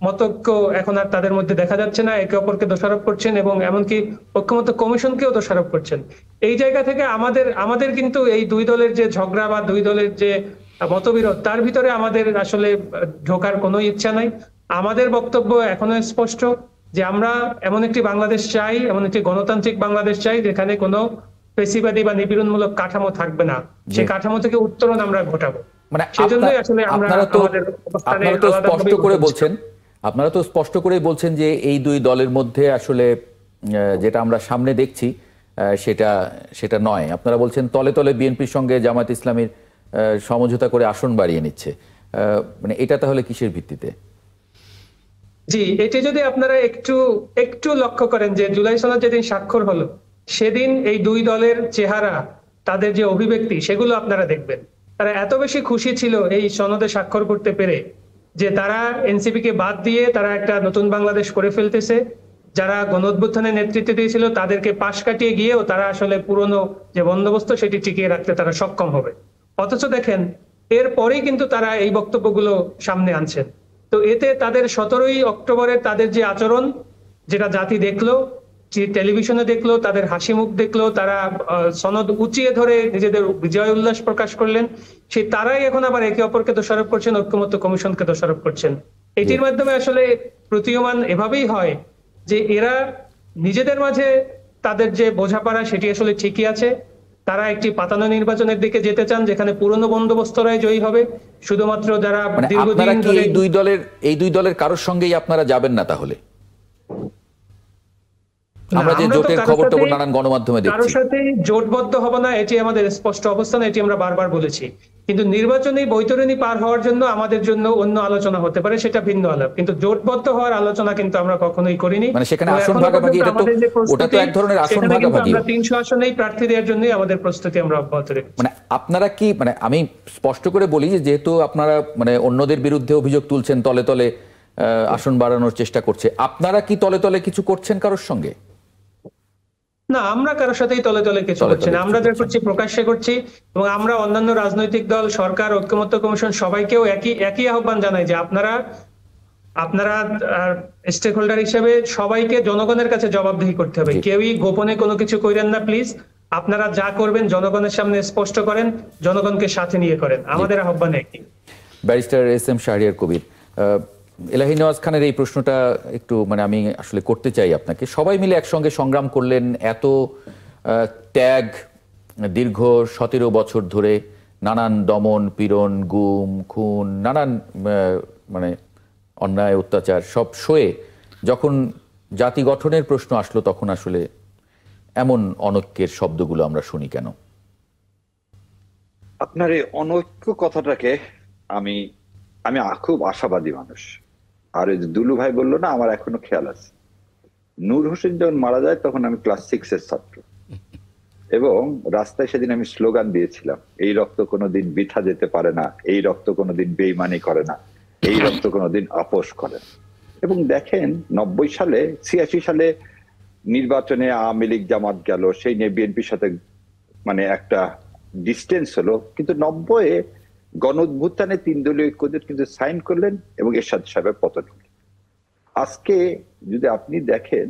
মতৈক্য এখন আর তাদের মধ্যে দেখা যাচ্ছে না, একে অপরকে দোষারোপ করছেন এবং এমনকি ঐক্যমত্য কমিশনকেও দোষারোপ করছেন। এই জায়গা থেকে আমাদের কিন্তু এই দুই দলের যে ঝগড়া বা দুই দলের যে মতবিরোধ, তার ভিতরে আমাদের আসলে ঢোকার কোনো ইচ্ছা নাই। আমাদের বক্তব্য এখনো স্পষ্ট যে আমরা এমন একটি বাংলাদেশ চাই, এমন একটি গণতান্ত্রিক বাংলাদেশ চাই যেখানে কোনো ফেসিবাদী বা নিপীড়নমূলক কাঠামো থাকবে না। সেই কাঠামো থেকে উত্তরণ আমরা ঘটাবো। মানে আপনারা তো স্পষ্ট করে বলছেন যে এই দুই দলের মধ্যে আসলে যেটা আমরা সামনে দেখছি সেটা নয়। আপনারা বলছেন তলে তলে বিএনপির সঙ্গে জামায়াত ইসলামীর সমঝোতা করে আসন বাড়িয়ে নিচ্ছে। মানে এটা তাহলে কিসের ভিত্তিতে? জি, এটি যদি আপনারা একটু লক্ষ্য করেন যে জুলাই সনদ যেদিন স্বাক্ষর হলো সেদিন এই দুই দলের চেহারা, তাদের যে অভিব্যক্তি, সেগুলো আপনারা দেখবেন। তারা এত বেশি খুশি ছিল এই সনদে স্বাক্ষর করতে পেরে যে তারা এনসিপি কে বাদ দিয়ে তারা একটা নতুন বাংলাদেশ করে ফেলতেছে। যারা গণঅভ্যুত্থানের নেতৃত্ব দিয়েছিল তাদেরকে পাশ কাটিয়ে গিয়েও তারা আসলে পুরনো যে বন্দোবস্ত সেটি টিকিয়ে রাখতে তারা সক্ষম হবে। অথচ দেখেন, এরপরেই কিন্তু তারা এই বক্তব্যগুলো সামনে আনছেন। তো এতে তাদের 17ই অক্টোবরের তাদের যে আচরণ, যেটা জাতি দেখলো, যে টেলিভিশনে দেখলো, তাদের হাসি মুখ দেখলো, তারা সনদ উঁচিয়ে ধরে নিজেদের বিজয় উল্লাস প্রকাশ করলেন, সেই তারাই এখন আবার একে অপরকে দোষারোপ করছেন, ঐক্যমত্য কমিশনকে দোষারোপ করছেন। এটির মাধ্যমে আসলে প্রতীয়মান এভাবেই হয় যে এরা নিজেদের মাঝে তাদের যে বোঝাপড়া সেটি আসলে ঠিকই আছে। তারা একটি পাতানো নির্বাচনের দিকে যেতে চান যেখানে পুরনো বন্দোবস্তরাই জয়ী হবে, শুধুমাত্র যারা মানে আপনারা দীর্ঘদিন কি ধরে এই দুই দলের কারোর সঙ্গেই আপনারা যাবেন না তাহলে? না, আমরা যে আমরা তো জোটের কারোর খবরটা সাথেই- নানান গণমাধ্যমে কারোর দেখছি। সাথে জোটবদ্ধ হব না, এটি আমাদের স্পষ্ট অবস্থান, এটি আমরা বারবার বলেছি। কিন্তু নির্বাচনী বৈতরণী পার হওয়ার জন্য আমাদের জন্য অন্য আলোচনা হতে পারে, সেটা ভিন্ন আলাপ, কিন্তু জোটবদ্ধ হওয়ার আলোচনা কিন্তু আমরা কখনোই করিনি। মানে সেখানে এবং আসন এখনো ভাগাভাগি, পর্যন্ত এটা তো আমাদের যে ওটা তো প্রস্তুতি, এক ধরনের আসন সেখানে কিন্তু ভাগাভাগি। আমরা 300 আসনেই প্রার্থী দেওয়ার জন্যই আমাদের প্রস্তুতি আমরা অব্যাহত রেখেছি। মানে আপনারা কি, মানে আমি স্পষ্ট করে বলি যে যেহেতু আপনারা মানে অন্যদের বিরুদ্ধে অভিযোগ তুলছেন, তলে তলে আসন বাড়ানোর চেষ্টা করছে, আপনারা কি তলে তলে কিছু করছেন কারোর সঙ্গে? না, আমরা কারোর সাথেই তলে তলে কিছু তলে করছি তলে না, আমরা কিছু যা করছেন করছি প্রকাশ্যে করছি। এবং আমরা অন্যান্য রাজনৈতিক দল, সরকার, ঐক্যমত্য কমিশন সবাইকেও একই আহ্বান জানাই যে আপনারা স্টেক হোল্ডার হিসেবে সবাইকে জনগণের কাছে জবাবদিহি করতে হবে। জি। কেউই গোপনে কোনো কিছু করেন না প্লিজ। আপনারা যা করবেন জনগণের সামনে স্পষ্ট করেন, জনগণকে সাথে নিয়ে করেন, আমাদের আহ্বান একই। Barrister S M. শাহরিয়ার কবির, এলাহি নওয়াজ খানের এই প্রশ্নটা একটু মানে আমি আসলে করতে চাই আপনাকে। সবাই মিলে একসঙ্গে সংগ্রাম করলেন, এত ত্যাগ, দীর্ঘ 17 বছর ধরে নানান দমন পীড়ন, গুম খুন, নানান মানে অন্যায় অত্যাচার সব সয়ে যখন জাতি গঠনের প্রশ্ন আসলো, তখন আসলে এমন অনৈক্যের শব্দগুলো আমরা শুনি কেন? আপনার এই অনৈক্য কথাটাকে আমি আমি খুব আশাবাদী মানুষ। আর ওই যে দুলু ভাই বললো না, আমার এখনো খেয়াল আছে, নূর হোসেন যখন মারা যায় তখন আমি ক্লাস 6 এর ছাত্র, এবং রাস্তায় সেদিন আমি স্লোগান দিয়েছিলাম, এই রক্ত কোনোদিন বৃথা যেতে পারে না, এই রক্ত কোনোদিন বেইমানি করে না, এই রক্ত কোনোদিন আপোষ করে না। এবং দেখেন 90 সালে 86 সালে নির্বাচনে আওয়ামী লীগ জামাত গেল, সেই নিয়ে বিএনপির সাথে মানে একটা ডিস্টেন্স হলো, কিন্তু 90-এ গণ অভ্যুত্থানে 3 দলীয় ঐক্যজোট কিন্তু সাইন করলেন এবং এরশাদ সাহেবের পতন হল। আজকে যদি আপনি দেখেন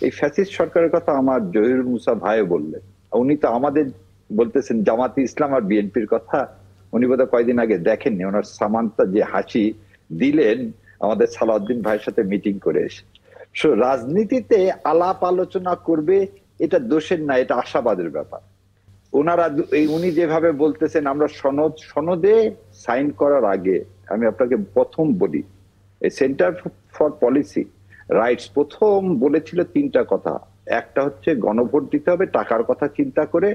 এই ফ্যাসিস্ট সরকারের কথা আমার জহিরুল মুসা ভাইও বললেন, উনি তো আমাদের বলতেছেন জামাতে ইসলাম আর বিএনপির কথা, উনি বোধহয় কয়েকদিন আগে দেখেননি, ওনার সামান্তা যে হাসি দিলেন আমাদের সালাউদ্দিন ভাইয়ের সাথে মিটিং করে এসে। রাজনীতিতে আলাপ আলোচনা করবে, এটা দোষের না, এটা আশাবাদের ব্যাপার। ওনারা উনি যেভাবে বলতেছেন, আমরা সনদে সাইন করার আগে আমি আপনাকে প্রথম বলি, এই সেন্টার ফর পলিসি রাইটস প্রথম বলেছিল 3টা কথা। একটা হচ্ছে গণভোট দিতে হবে টাকার কথা চিন্তা করে,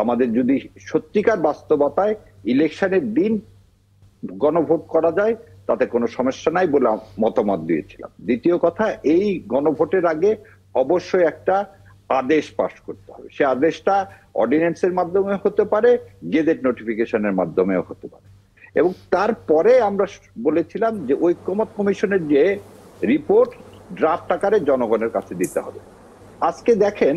আমাদের যদি সত্যিকার বাস্তবতায় ইলেকশনের দিন গণভোট করা যায় তাতে কোনো সমস্যা নাই বলে মতামত দিয়েছিলাম। দ্বিতীয় কথা, এই গণভোটের আগে অবশ্যই একটা আদেশ পাস করতে হবে, সে আদেশটা অর্ডিন্যান্সের মাধ্যমে হতে পারে, গেজেট নোটিফিকেশনের মাধ্যমেও হতে পারে। এবং তারপরে আমরা বলেছিলাম যে ঐক্যমত কমিশনের যে রিপোর্ট ড্রাফট আকারে জনগণের কাছে দিতে হবে। আজকে দেখেন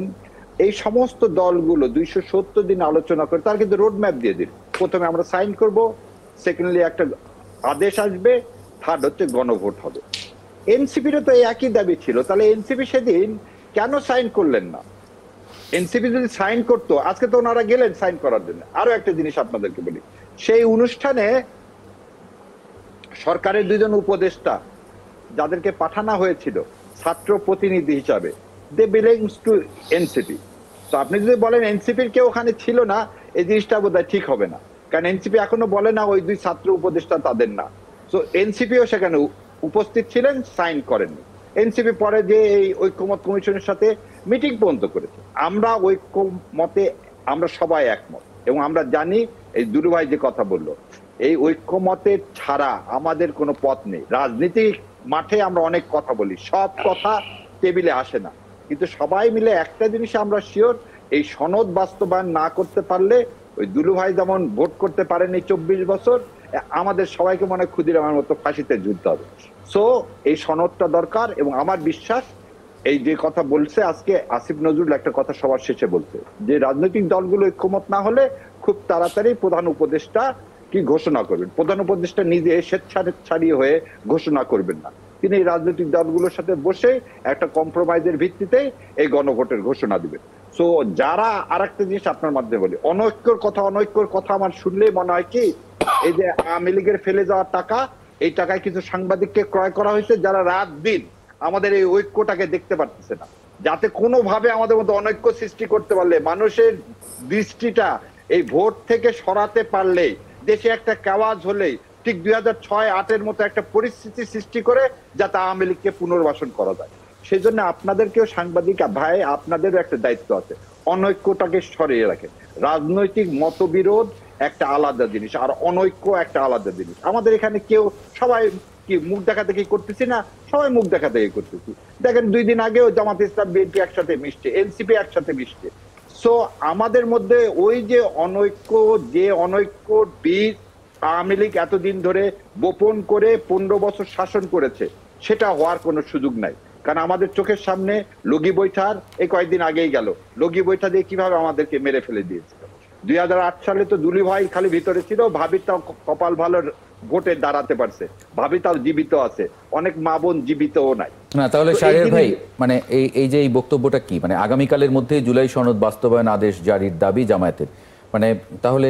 এই সমস্ত দলগুলো 270 দিন আলোচনা করে তার কিন্তু রোড ম্যাপ দিয়ে দিল, প্রথমে আমরা সাইন করব, সেকেন্ডলি একটা আদেশ আসবে, থার্ড হচ্ছে গণভোট হবে। এনসিপিরও তো একই দাবি ছিল, তাহলে এনসিপি সেদিন কেন সাইন করলেন না? এনসিপি যদি সাইন করতো আজকে তো ওনারা গেলেন সাইন করার জন্য। আরো একটা জিনিস আপনাদেরকে বলি, সেই অনুষ্ঠানে সরকারের 2 জন উপদেষ্টা যাদেরকে পাঠানো হয়েছিল ছাত্র প্রতিনিধি হিসাবে, দে বিলংস টু এনসিপি। তো আপনি যদি বলেন এনসিপির কেউ ওখানে ছিল না, এই জিনিসটা বোধহয় ঠিক হবে না, কারণ এনসিপি এখনো বলে না ওই 2 ছাত্র উপদেষ্টা তাদের না। তো এনসিপিও সেখানে উপস্থিত ছিলেন, সাইন করেননি। এনসিপি পরে যে এই ঐক্যমত কমিশনের সাথে মিটিং পর্যন্ত করেছে। আমরা ঐক্যমতে আমরা সবাই একমত, এবং আমরা জানি এই দুলু ভাই যে কথা বললো, এই ঐক্যমতের ছাড়া আমাদের কোনো পথ নেই। রাজনীতির মাঠে আমরা অনেক কথা বলি, সব কথা টেবিলে আসে না, কিন্তু সবাই মিলে একটা জিনিস আমরা শিওর, এই সনদ বাস্তবায়ন না করতে পারলে ওই দুলু ভাই যেমন ভোট করতে পারেনি 24 বছর, আমাদের সবাইকে মনে ক্ষুদিরামের মতো ফাঁসিতে ঝুলতে হবে। সো এই সনদটা দরকার, এবং আমার বিশ্বাস এই যে কথা বলছে আজকে আসিফ নজরুল একটা কথা সবার শেষে বলছে, যে রাজনৈতিক দলগুলো ঐক্যমত না হলে খুব তাড়াতাড়ি প্রধান উপদেষ্টা কি ঘোষণা করবেন। প্রধান উপদেষ্টা নিজে স্বেচ্ছাচারী হয়ে ঘোষণা করবেন না, তিনি এই রাজনৈতিক দলগুলোর সাথে বসে একটা কম্প্রোমাইজের ভিত্তিতে এই গণভোটের ঘোষণা দিবেন। সো যারা, আরেকটা জিনিস আপনার মাধ্যমে বলি, অনৈক্যর কথা আমার শুনলেই মনে হয় কি, এই যে আওয়ামী লীগের ফেলে যাওয়ার টাকা, এই টাকায় কিছু সাংবাদিককে ক্রয় করা হয়েছে যারা রাত দিন আমাদের এই ঐক্যটাকে দেখতে পারতেছে না, যাতে কোনোভাবে আমাদের মধ্যে অনৈক্য সৃষ্টি করতে পারলে, মানুষের দৃষ্টিটা এই ভোট থেকে সরাতে পারলে, দেশে একটা কাওয়াজ হলেই ঠিক 2006-08-এর মতো একটা পরিস্থিতি সৃষ্টি করে যাতে আওয়ামী লীগকে পুনর্বাসন করা যায়। সেই জন্য আপনাদেরকেও সাংবাদিক ভাই, আপনাদেরও একটা দায়িত্ব আছে, অনৈক্যটাকে সরিয়ে রাখেন। রাজনৈতিক মতবিরোধ একটা আলাদা জিনিস, আর অনৈক্য একটা আলাদা জিনিস। আমাদের এখানে সবাই কি মুখ দেখা দেখি করতেছি না, সবাই মুখ দেখা দেখি করতেছি। দেখেন 2 দিন আগেও জামাত ইসলাম বিএনপি একসাথে মিশছে, এনসিপি একসাথে মিশছে। সো আমাদের মধ্যে ওই যে অনৈক্য বীজ আওয়ামী লীগ এতদিন ধরে গোপন করে 15 বছর শাসন করেছে, সেটা হওয়ার কোনো সুযোগ নাই। কারণ আমাদের চোখের সামনে লগি বৈঠার এই কয়েকদিন আগেই গেল, লগি বৈঠা দিয়ে কিভাবে আমাদেরকে মেরে ফেলে দিয়েছিল। 2008 সালে তো দুলি ভাই খালি ভিতরে ছিল, ভাবি তাও কপাল ভালো ভোটে দাঁড়াতে পারছে, ভাবি তাও জীবিত আছে, অনেক মা বোন জীবিতও নাই। না তাহলে শাহরিয়ার ভাই, মানে এই যে এই বক্তব্যটা কি, মানে আগামীকালের মধ্যে জুলাই সনদ বাস্তবায়ন আদেশ জারির দাবি জামায়াতের, মানে তাহলে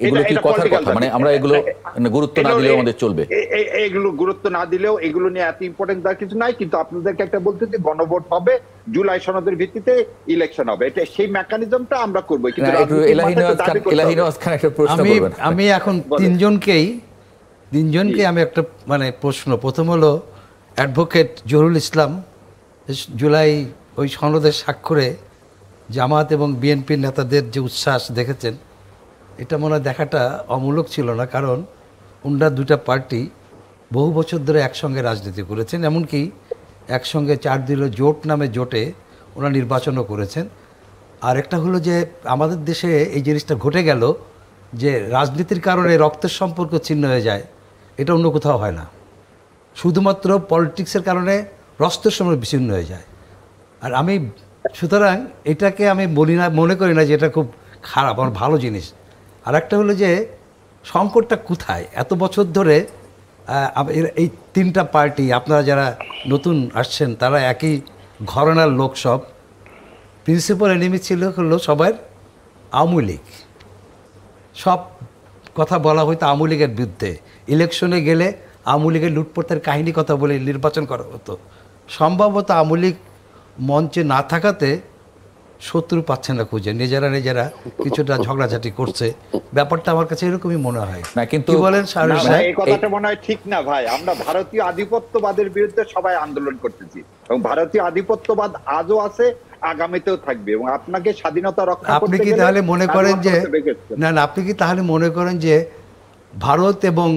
এগুলো কি কথার কথা, মানে আমরা এগুলো গুরুত্ব না দিলেও আমাদের চলবে? এগুলো গুরুত্ব না দিলেও এগুলো নিয়ে এত ইম্পর্টেন্ট দেওয়ার কিছু নাই, কিন্তু আপনাদেরকে একটা বলতে যে গণভোট হবে, জুলাই সনদের ভিত্তিতে ইলেকশন হবে, এটা সেই মেকানিজমটা আমরা করবো। কিন্তু আমি এখন তিনজনকে আমি একটা মানে প্রশ্ন, প্রথম হলো অ্যাডভোকেট জহুরুল ইসলাম, জুলাই ওই সনদের স্বাক্ষরে জামাত এবং বিএনপির নেতাদের যে উচ্ছ্বাস দেখেছেন, এটা মনে হয় দেখাটা অমূলক ছিল না, কারণ ওনারা দুটা পার্টি বহু বছর ধরে একসঙ্গে রাজনীতি করেছেন, এমনকি একসঙ্গে 4 দলীয় জোট নামে জোটে ওনারা নির্বাচনও করেছেন। আর একটা হলো যে আমাদের দেশে এই জিনিসটা ঘটে গেল যে রাজনীতির কারণে রক্তের সম্পর্ক ছিন্ন হয়ে যায়, এটা অন্য কোথাও হয় না, শুধুমাত্র পলিটিক্সের কারণে রক্তের সম্পর্ক বিচ্ছিন্ন হয়ে যায়। আর সুতরাং এটাকে আমি মনে করি না যে এটা খুব খারাপ, আমার ভালো জিনিস। আর একটা হলো যে সংকটটা কোথায়, এত বছর ধরে এই 3টা পার্টি, আপনারা যারা নতুন আসছেন তারা একই ঘরানার লোক, সব প্রিন্সিপাল এনিমি হলো সবার আওয়ামী লীগ, সব কথা বলা হয়তো আওয়ামী লীগের বিরুদ্ধে, ইলেকশনে গেলে আওয়ামী লীগের লুটপাটের কাহিনী কথা বলে নির্বাচন করা হতো। সম্ভবত আওয়ামী লীগ মঞ্চে না থাকাতে শত্রু পাচ্ছে না খুঁজে, নিজেরা কিছুটা ঝগড়াঝাটি করছে, ব্যাপারটা আমার কাছে এরকমই মনে হয়। না কিন্তু বলেন এই কথাটা মনে হয় ঠিক না ভাই, আমরা ভারতীয় আধিপত্যবাদের বিরুদ্ধে সবাই আন্দোলন করতেছি, এবং ভারতীয় আধিপত্যবাদ আজও আছে, আগামীতেও থাকবে, এবং আপনাকে স্বাধীনতা রক্ষা করতে আপনি কি তাহলে মনে করেন যে আপনি কি তাহলে মনে করেন যে ভারত এবং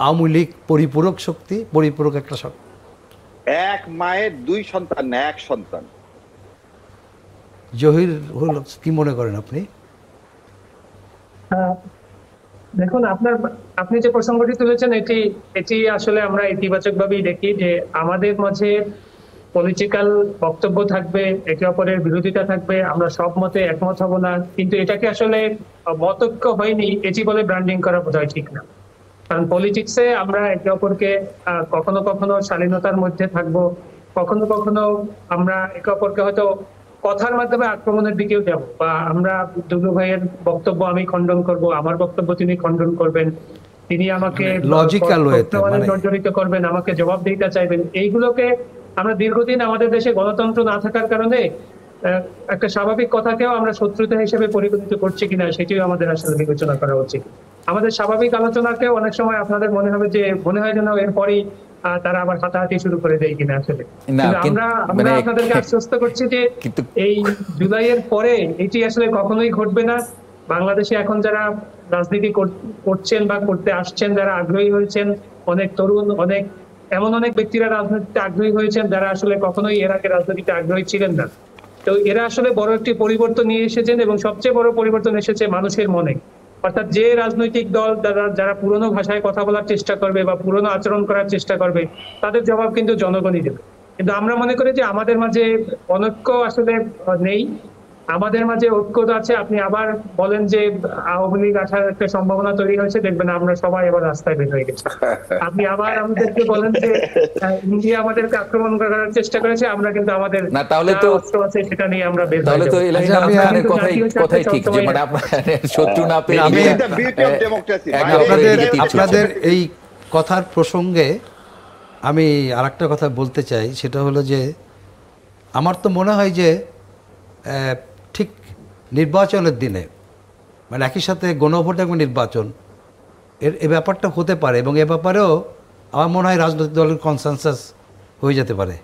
আওয়ামী লীগ পরিপূরক শক্তি, পরিপূরক একটা শক্তি? এক মায়ের 2 সন্তান না, এক সন্তান। জহির হলো, কি মনে করেন আপনি? দেখুন, আপনি যে প্রসঙ্গটি তুলেছেন এটি আসলে আমরা ইতিবাচক ভাবেই দেখি, যে আমাদের মাঝে পলিটিক্যাল বক্তব্য থাকবে, একে অপরের বিরোধিতা থাকবে, আমরা সব মতে একমত হব না, কিন্তু এটাকে আসলে মতৈক্য হয়নি এটি বলে ব্র্যান্ডিং করা বোধহয় ঠিক না। কারণ পলিটিক্সে আমরা একে অপরকে কখনো কখনো শালীনতার মধ্যে থাকবো, কখনো কখনো আমরা একে অপরকে হয়তো কথার মাধ্যমে আক্রমণের দিকেও যাব, বা আমরা দুলু ভাইয়ের বক্তব্য আমি খণ্ডন করব, আমার বক্তব্য তিনি খণ্ডন করবেন, তিনি আমাকে জর্জরিত করবেন, আমাকে জবাবদিহিতা চাইবেন। এইগুলোকে আমরা দীর্ঘদিন আমাদের দেশে গণতন্ত্র না থাকার কারণে একটা স্বাভাবিক কথাকেও আমরা শত্রুতা হিসেবে পরিগণিত করছি কিনা সেটিও আমাদের আসলে বিবেচনা করা উচিত। আমাদের স্বাভাবিক আলোচনাকেও অনেক সময় আপনাদের মনে হয় যেন এরপরেই তারা আবার হাতাহাতি শুরু করে দেয় কিনা। আসলে আমরা আপনাদেরকে আশ্বস্ত করছি যে এই জুলাইয়ের পরে এটি আসলে কখনোই ঘটবে না। বাংলাদেশে এখন যারা রাজনীতি করছেন বা করতে আসছেন, যারা আগ্রহী হয়েছেন, অনেক তরুণ, অনেক ব্যক্তিরা রাজনীতিতে আগ্রহী হয়েছেন যারা আসলে কখনোই এর আগে রাজনীতিতে আগ্রহী ছিলেন না। তো এরা আসলে বড় একটি পরিবর্তন নিয়ে এসেছেন, এবং সবচেয়ে বড় পরিবর্তন এসেছে মানুষের মনে। অর্থাৎ যে রাজনৈতিক দল যারা পুরনো ভাষায় কথা বলার চেষ্টা করবে বা পুরনো আচরণ করার চেষ্টা করবে, তাদের জবাব কিন্তু জনগণই দেবে। কিন্তু আমরা মনে করি যে আমাদের মাঝে অনৈক্য আসলে নেই, আমাদের মাঝে ঐক্য আছে, আপনি আবার বলেন যে আওয়ামী লীগ আসার একটা সম্ভাবনা তৈরি হয়েছে, দেখবেন আমরা সবাই এবার রাস্তায় বের হয়ে গেছি। আপনি আবার আমাদেরকে বলেন যে ইন্ডিয়া আমাদেরকে আক্রমণ করার চেষ্টা করেছে, আমরা কিন্তু আমাদের না, তাহলে তো অস্ত্র আছে সেটা নিয়ে আমরা বের হয়ে তাহলে তো যাবো। এলাহি আমি খানের কথাই ঠিক, যে সবসময়- মানে আপনার শত্রু না পেয়ে আমি- নিজেরা, The beauty of democracy. একে মানে অপরের দিকে তীর ছুঁড়ছে। আপনাদের এই কথার প্রসঙ্গে আমি আরেকটা কথা বলতে চাই, সেটা হলো যে আমার তো মনে হয় যে ঠিক নির্বাচনের দিনে, মানে একই সাথে গণভোট এবং নির্বাচন, এই ব্যাপারটা হতে পারে, এবং এ ব্যাপারেও আমার মনে হয় রাজনৈতিক দলের কনসেনসাস হয়ে যেতে পারে।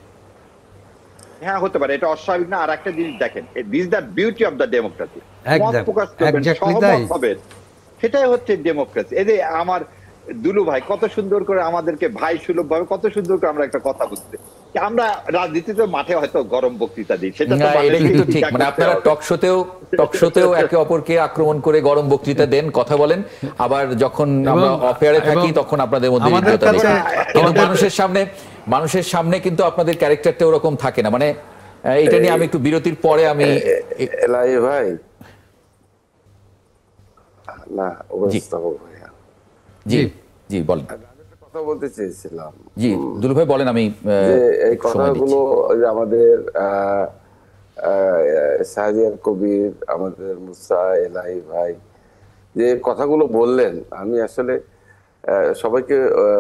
হ্যাঁ, হতে পারে, এটা অস্বাভাবিক না। আর একটা জিনিস দেখেন, this the beauty of the democracy. একদম, প্রকাশ করবেন, exactly সহমত তাই। হবেন, সেটাই হচ্ছে ডেমোক্রেসি। এই যে আমার দুলু ভাই কত সুন্দর করে আমাদেরকে ভাই সুলভ ভাবে কত সুন্দর করে আমরা একটা কথা বুঝতে, আমরা রাজনীতিতে মাঠে হয়তো গরম বক্তৃতা দিই, সেটা তো না, এটা মানুষকে কিন্তু ঠিক, চিন্তা মানে করতে আপনারা হবে। টক শোতেও একে অপরকে আক্রমণ করে গরম বক্তৃতা দেন, কথা বলেন, আবার যখন আমরা অফেয়ারে থাকি এবং তখন আপনাদের মধ্যে আমাদের হৃদ্যতা কাছে দেখি। কিন্তু মানুষের সামনে কিন্তু আপনাদের ক্যারেক্টারটা ওরকম থাকে না। মানে এটা নিয়ে আমি একটু বিরতির পরে আমি এলাহি ভাই, না উপস্থাপক ভাইয়া, জি জি বলেন, কথা বলতে চেয়েছিলাম জি দুলু ভাই বলেন, আমি যে এই সময় দিচ্ছি। কথাগুলো যে আমাদের শাহজিয়ার কবির, আমাদের মুসা, এলাহি ভাই যে কথাগুলো বললেন, আমি আসলে সবাইকে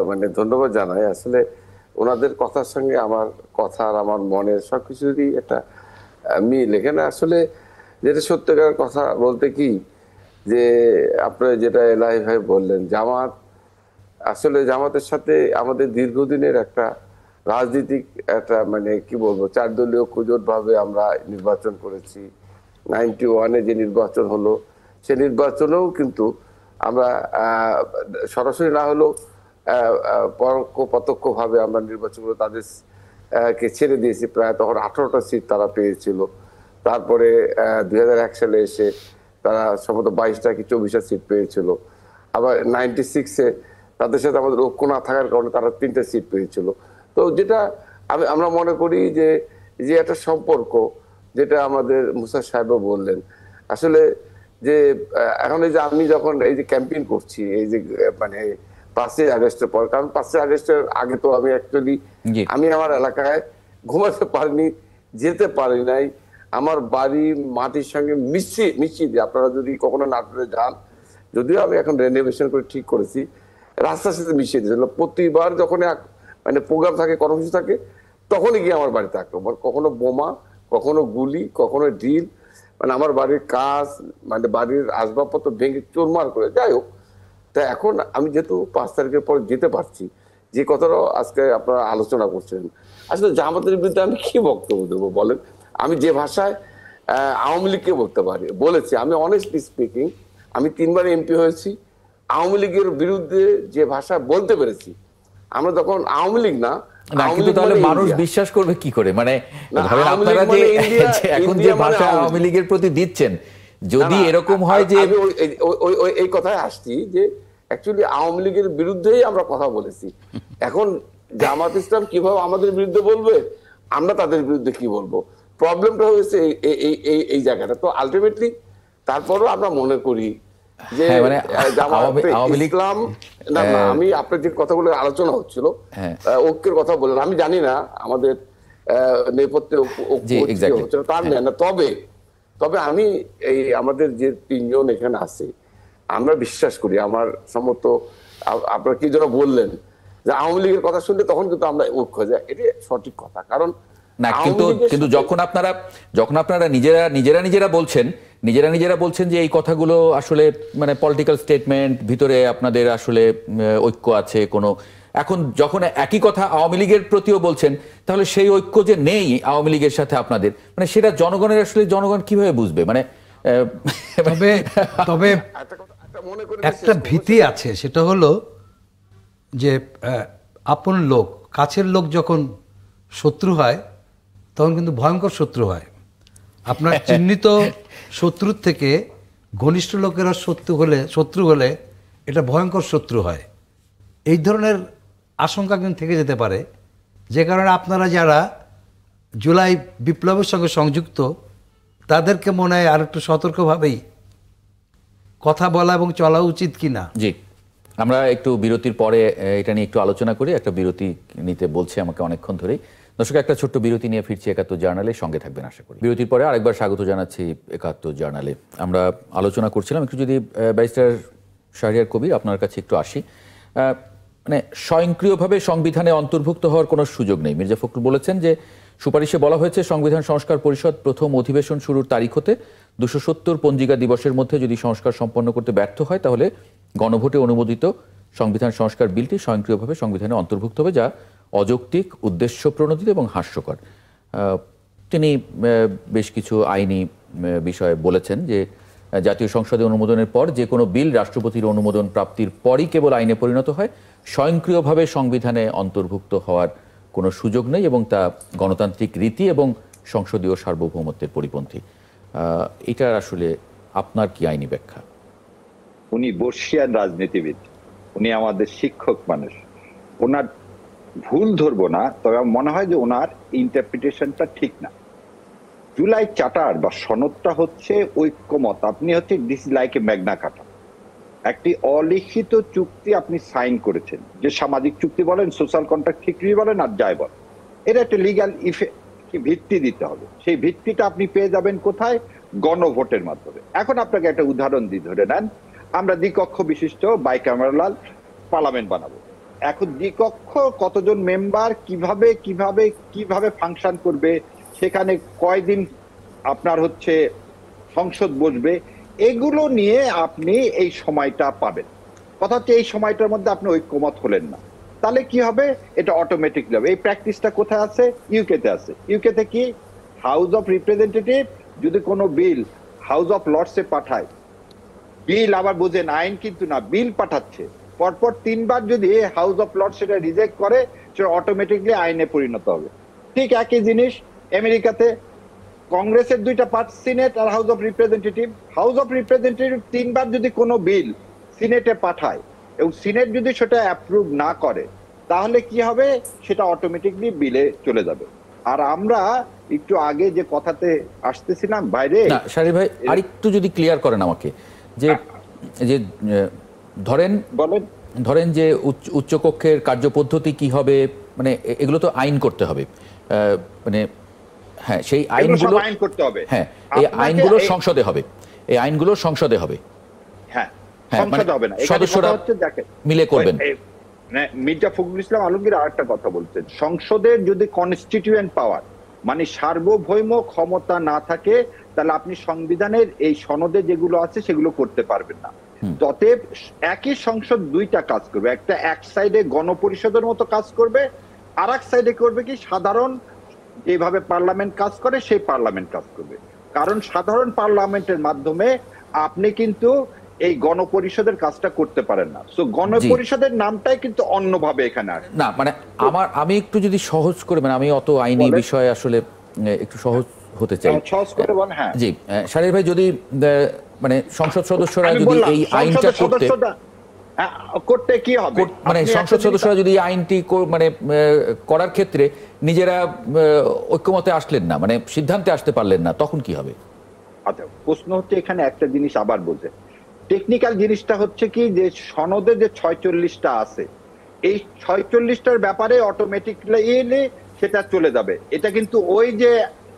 মানে ধন্যবাদ জানাই। আসলে ওনাদের কথার সঙ্গে আমার কথা আর আমার মনের সবকিছুরই একটা মিল এখানে। আসলে যেটা সত্যিকার কথা বলতে কি, যে আপনারা যেটা এলাহি ভাই বললেন, জামাত, আসলে জামাতের সাথে আমাদের দীর্ঘদিনের একটা রাজনীতিক একটা মানে কি বলবো, 4 দলীয় কুজোট ভাবে আমরা নির্বাচন করেছি। 91-এ যে নির্বাচন হলো, সে নির্বাচনেও কিন্তু আমরা সরাসরি না হলেও পরোক্ষ প্রত্যক্ষ ভাবে আমরা নির্বাচন করে তাদের কে ছেড়ে দিয়েছি। প্রায় তখন 18টা সিট তারা পেয়েছিল। তারপরে 2001 সালে এসে তারা সম্ভবত 22টা কি 24টা সিট পেয়েছিল। আবার 96-এ তাদের সাথে আমাদের ঐক্য না থাকার কারণে তারা 3টে সিট পেয়েছিল। তো যেটা আমরা মনে করি যে একটা সম্পর্ক, যেটা আমাদের মুসা সাহেবও বললেন, আসলে যে এখন এই যে আমি যখন এই যে ক্যাম্পেইন করছি, এই যে মানে 5ই আগস্টের পর, কারণ 5ই আগস্টের আগে তো আমি অ্যাকচুয়ালি আমি আমার এলাকায় ঘুমাতে পারিনি, যেতে পারি নাই। আমার বাড়ি মাটির সঙ্গে মিশিয়ে দিয়ে, আপনারা যদি কখনো নাটোরে যান, যদিও আমি এখন রেনোভেশন করে ঠিক করেছি, রাস্তার সাথে মিশিয়ে দিয়েছিল। প্রতিবার যখন মানে প্রোগ্রাম থাকে, কর্মসূচি থাকে, তখনই গিয়ে আমার বাড়িতে আক্রমণ, কখনো বোমা, কখনো গুলি, কখনো ড্রিল, মানে আমার বাড়ির কাজ, মানে বাড়ির আসবাবপত্র ভেঙে চুরমার করে। যাই হোক, তা এখন আমি যেহেতু 5 তারিখের পর যেতে পারছি, যে কথাটাও আজকে আপনারা আলোচনা করছেন, আসলে জামাতের বিরুদ্ধে আমি কি বক্তব্য দেবো বলেন? আমি যে ভাষায় আওয়ামী লীগকে বলেছি, আমি অনেস্টলি স্পিকিং, আমি 3বার এমপি হয়েছি, আওয়ামী লীগের বিরুদ্ধে যে ভাষা বলতে পেরেছি, আমরা তখন আওয়ামী লীগ না, কিন্তু তাহলে মানুষ বিশ্বাস করবে কি করে? মানে ধরেন আপনারা যে এখন যে ভাষা আওয়ামী লীগের প্রতি দিচ্ছেন, যদি এরকম হয় যে এই কথায় আসছি যে অ্যাকচুয়ালি আওয়ামী লীগের বিরুদ্ধেই আমরা কথা বলেছি। এখন জামাত ইসলাম কিভাবে আমাদের বিরুদ্ধে বলবে, আমরা তাদের বিরুদ্ধে কি বলবো? প্রবলেমটা হয়েছে এই জায়গাটা। তো আলটিমেটলি তারপরও আমরা মনে করি যে মানে আওয়ামী লীগ, ইসলাম না, আমি আপনার যে কথাগুলো আলোচনা হচ্ছিল ঐক্যের কথা বললেন, আমি জানি না আমাদের নেপথ্যে হচ্ছে তার না, তবে আমি এই আমাদের যে 3 জন এখানে আছে, আমরা বিশ্বাস করি, আমার সম্মত আপনারা কি যেন বললেন যে আওয়ামী লীগের কথা শুনলে তখন কিন্তু আমরা ঐক্য হয়ে যায়, এটা সঠিক কথা। কারণ না, কিন্তু যখন আপনারা নিজেরা বলছেন যে এই কথাগুলো আসলে মানে পলিটিক্যাল স্টেটমেন্ট, ভিতরে আপনাদের আসলে ঐক্য আছে কোনো, এখন যখন একই কথা আওয়ামী লীগের প্রতিও বলছেন, তাহলে সেই ঐক্য যে নেই আওয়ামী লীগের সাথে আপনাদের, মানে সেটা জনগণ কিভাবে বুঝবে? মানে তবে একটা ভীতি আছে, সেটা হলো যে আপন লোক, কাছের লোক যখন শত্রু হয়, তখন কিন্তু ভয়ঙ্কর শত্রু হয়। আপনার চিহ্নিত শত্রুর থেকে ঘনিষ্ঠ লোকেরা শত্রু হলে এটা ভয়ঙ্কর শত্রু হয়। এই ধরনের আশঙ্কা কিন্তু থেকে যেতে পারে, যে কারণে আপনারা যারা জুলাই বিপ্লবের সঙ্গে সংযুক্ত, তাদেরকে মনে হয় আর একটু সতর্কভাবেই কথা বলা এবং চলা উচিত কিনা। জি, আমরা একটু বিরতির পরে এটা নিয়ে একটু আলোচনা করি। একটা বিরতি নিতে বলছে আমাকে অনেকক্ষণ ধরেই। দর্শক, একটা ছোট্ট বিরতি নিয়ে ফিরছি একাত্তর জার্নালে, সঙ্গে থাকবেন আশা করি। বিরতির পরে আরেকবার স্বাগত জানাচ্ছি একাত্তর জার্নালে। আমরা আলোচনা করছিলাম, একটু যদি ব্যারিস্টার শাহরিয়ার কবির আপনার কাছে একটু আসি। মানে স্বয়ংক্রিয়ভাবে সংবিধানে অন্তর্ভুক্ত হওয়ার কোনো সুযোগ নেই। মির্জা ফখরুল বলেছেন যে সুপারিশে বলা হয়েছে সংবিধান সংস্কার পরিষদ প্রথম অধিবেশন শুরুর তারিখ হতে 270 পঞ্জিকা দিবসের মধ্যে যদি সংস্কার সম্পন্ন করতে ব্যর্থ হয় তাহলে গণভোটে অনুমোদিত সংবিধান সংস্কার বিলটি স্বয়ংক্রিয়ভাবে সংবিধানে অন্তর্ভুক্ত হবে, যা অযৌক্তিক, উদ্দেশ্য প্রণোদিত এবং হাস্যকর। তিনি বেশ কিছু আইনি বিষয়ে বলেছেন যে জাতীয় সংসদে অনুমোদনের পর যে কোনো বিল রাষ্ট্রপতির অনুমোদন প্রাপ্তির পরই কেবল আইনে পরিণত হয়, স্বয়ংক্রিয়ভাবে সংবিধানে অন্তর্ভুক্ত হওয়ার কোনো সুযোগ নেই এবং তা গণতান্ত্রিক রীতি এবং সংসদীয় সার্বভৌমত্বের পরিপন্থী। এটার আসলে আপনার কি আইনি ব্যাখ্যা? উনি বর্ষিয়ান রাজনীতিবিদ, উনি আমাদের শিক্ষক মানুষ, ওনার ভুল ধরবো না, তবে আমার মনে হয় যে ওনার ইন্টারপ্রিটেশনটা ঠিক না। জুলাই চার্টার বা সনদটা হচ্ছে ঐক্যমত। আপনি হচ্ছে this is like a Magna Carta, একটি অলিখিত চুক্তি আপনি সাইন করেছেন, যে সামাজিক চুক্তি বলেন, সোশ্যাল কন্ট্রাক্ট ঠিকই বলেন আর যাই বলেন, এটা একটা লিগ্যাল ভিত্তি দিতে হবে। সেই ভিত্তিটা আপনি পেয়ে যাবেন কোথায়? গণভোটের মাধ্যমে। এখন আপনাকে একটা উদাহরণ দিই, ধরে নেন আমরা দ্বিকক্ষ বিশিষ্ট বাইক্যামেরাল পার্লামেন্ট বানাবো। এখন দ্বিকক্ষ কতজন মেম্বার, কিভাবে কিভাবে কিভাবে ফাংশন করবে, সেখানে কয়দিন আপনার হচ্ছে সংসদ বসবে, এগুলো নিয়ে আপনি এই সময়টা পাবেন। কথা হচ্ছে এই সময়টার মধ্যে আপনি ঐক্যমত হলেন না, তাহলে কি হবে? এটা অটোমেটিকলি হবে। এই প্র্যাকটিসটা কোথায় আছে? ইউকেতে আছে। ইউকেতে কি হাউস অফ রিপ্রেজেন্টেটিভ যদি কোনো বিল হাউস অফ লর্ডসে পাঠায়, বিল আবার বুঝেন আইন কিন্তু না, বিল পাঠাচ্ছে, পরপর 3 বার যদি হাউস অফ লর্ডস সেটা রিজেক্ট করে, সেটা অটোমেটিকলি আইনে পরিণত হবে। ঠিক একই জিনিস আমেরিকাতে, কংগ্রেসের 2টা পার্ট, সিনেট আর house of representative. House of representative 3 বার যদি কোনো বিল সিনেটে পাঠায় এবং সিনেট যদি সেটা অ্যাপ্রুভ না করে, তাহলে কি হবে? সেটা অটোমেটিকলি বিলে চলে যাবে। আর আমরা একটু আগে যে কথাতে আসতেছিলাম বাইরে, না শাহরিয়ার ভাই, আরেকটু যদি ক্লিয়ার করেন আমাকে, যে যে ধরেন যে উচ্চকক্ষের কার্যপদ্ধতি কি হবে, মানে এগুলো তো আইন করতে হবে, মানে হ্যাঁ সেই আইনগুলো আইন করতে হবে। হ্যাঁ, এই আইনগুলো সংসদে হবে, এই আইনগুলো সংসদে হবে। হ্যাঁ, মানে সংসদে হবে না, সদস্যরা দেখেন মিলে করবেন। মির্জা ফখরুল ইসলাম আলমগীর আরেকটা কথা বলছেন, সংসদের যদি কনস্টিটিউয়েন্ট পাওয়ার মানে সার্বভৌম ক্ষমতা না থাকে, তাহলে আপনি সংবিধানের এই সনদে যেগুলো আছে সেগুলো করতে পারবেন না। অতএব একই সংসদ 2টা কাজ করবে, একটা এক সাইডে গণপরিষদের মতো কাজ করবে, আর এক সাইডে করবে কি সাধারণ যেভাবে পার্লামেন্ট কাজ করে সেই পার্লামেন্ট কাজ করবে। কারণ সাধারণ পার্লামেন্টের মাধ্যমে আপনি কিন্তু এই গণপরিষদের কাজটা করতে পারেন না। সো গণপরিষদের নামটাই কিন্তু অন্যভাবে এখানে আসে না। মানে আমি একটু যদি সহজ করে, মানে আমি অত আইনি বিষয়ে আসলে একটু সহজ হতে চাই। সহজ করে বল। হ্যাঁ জি, শাহরিয়ার ভাই, যদি মানে সংসদ সদস্যরা যদি এই আইনটা করতে কি হবে, মানে সংসদ সদস্যরা যদি আইনটি মানে করার ক্ষেত্রে নিজেরা ঐক্যমতে আসলেন না, মানে সিদ্ধান্তে আসতে পারলেন না, তখন কি হবে? আচ্ছা, প্রশ্ন হচ্ছে এখানে একটা জিনিস আবার বোঝে, টেকনিক্যাল জিনিসটা হচ্ছে কি, যে সনদে যে 46টা আছে, এই 46টার ব্যাপারে অটোমেটিকলি সেটা চলে যাবে। এটা কিন্তু ওই যে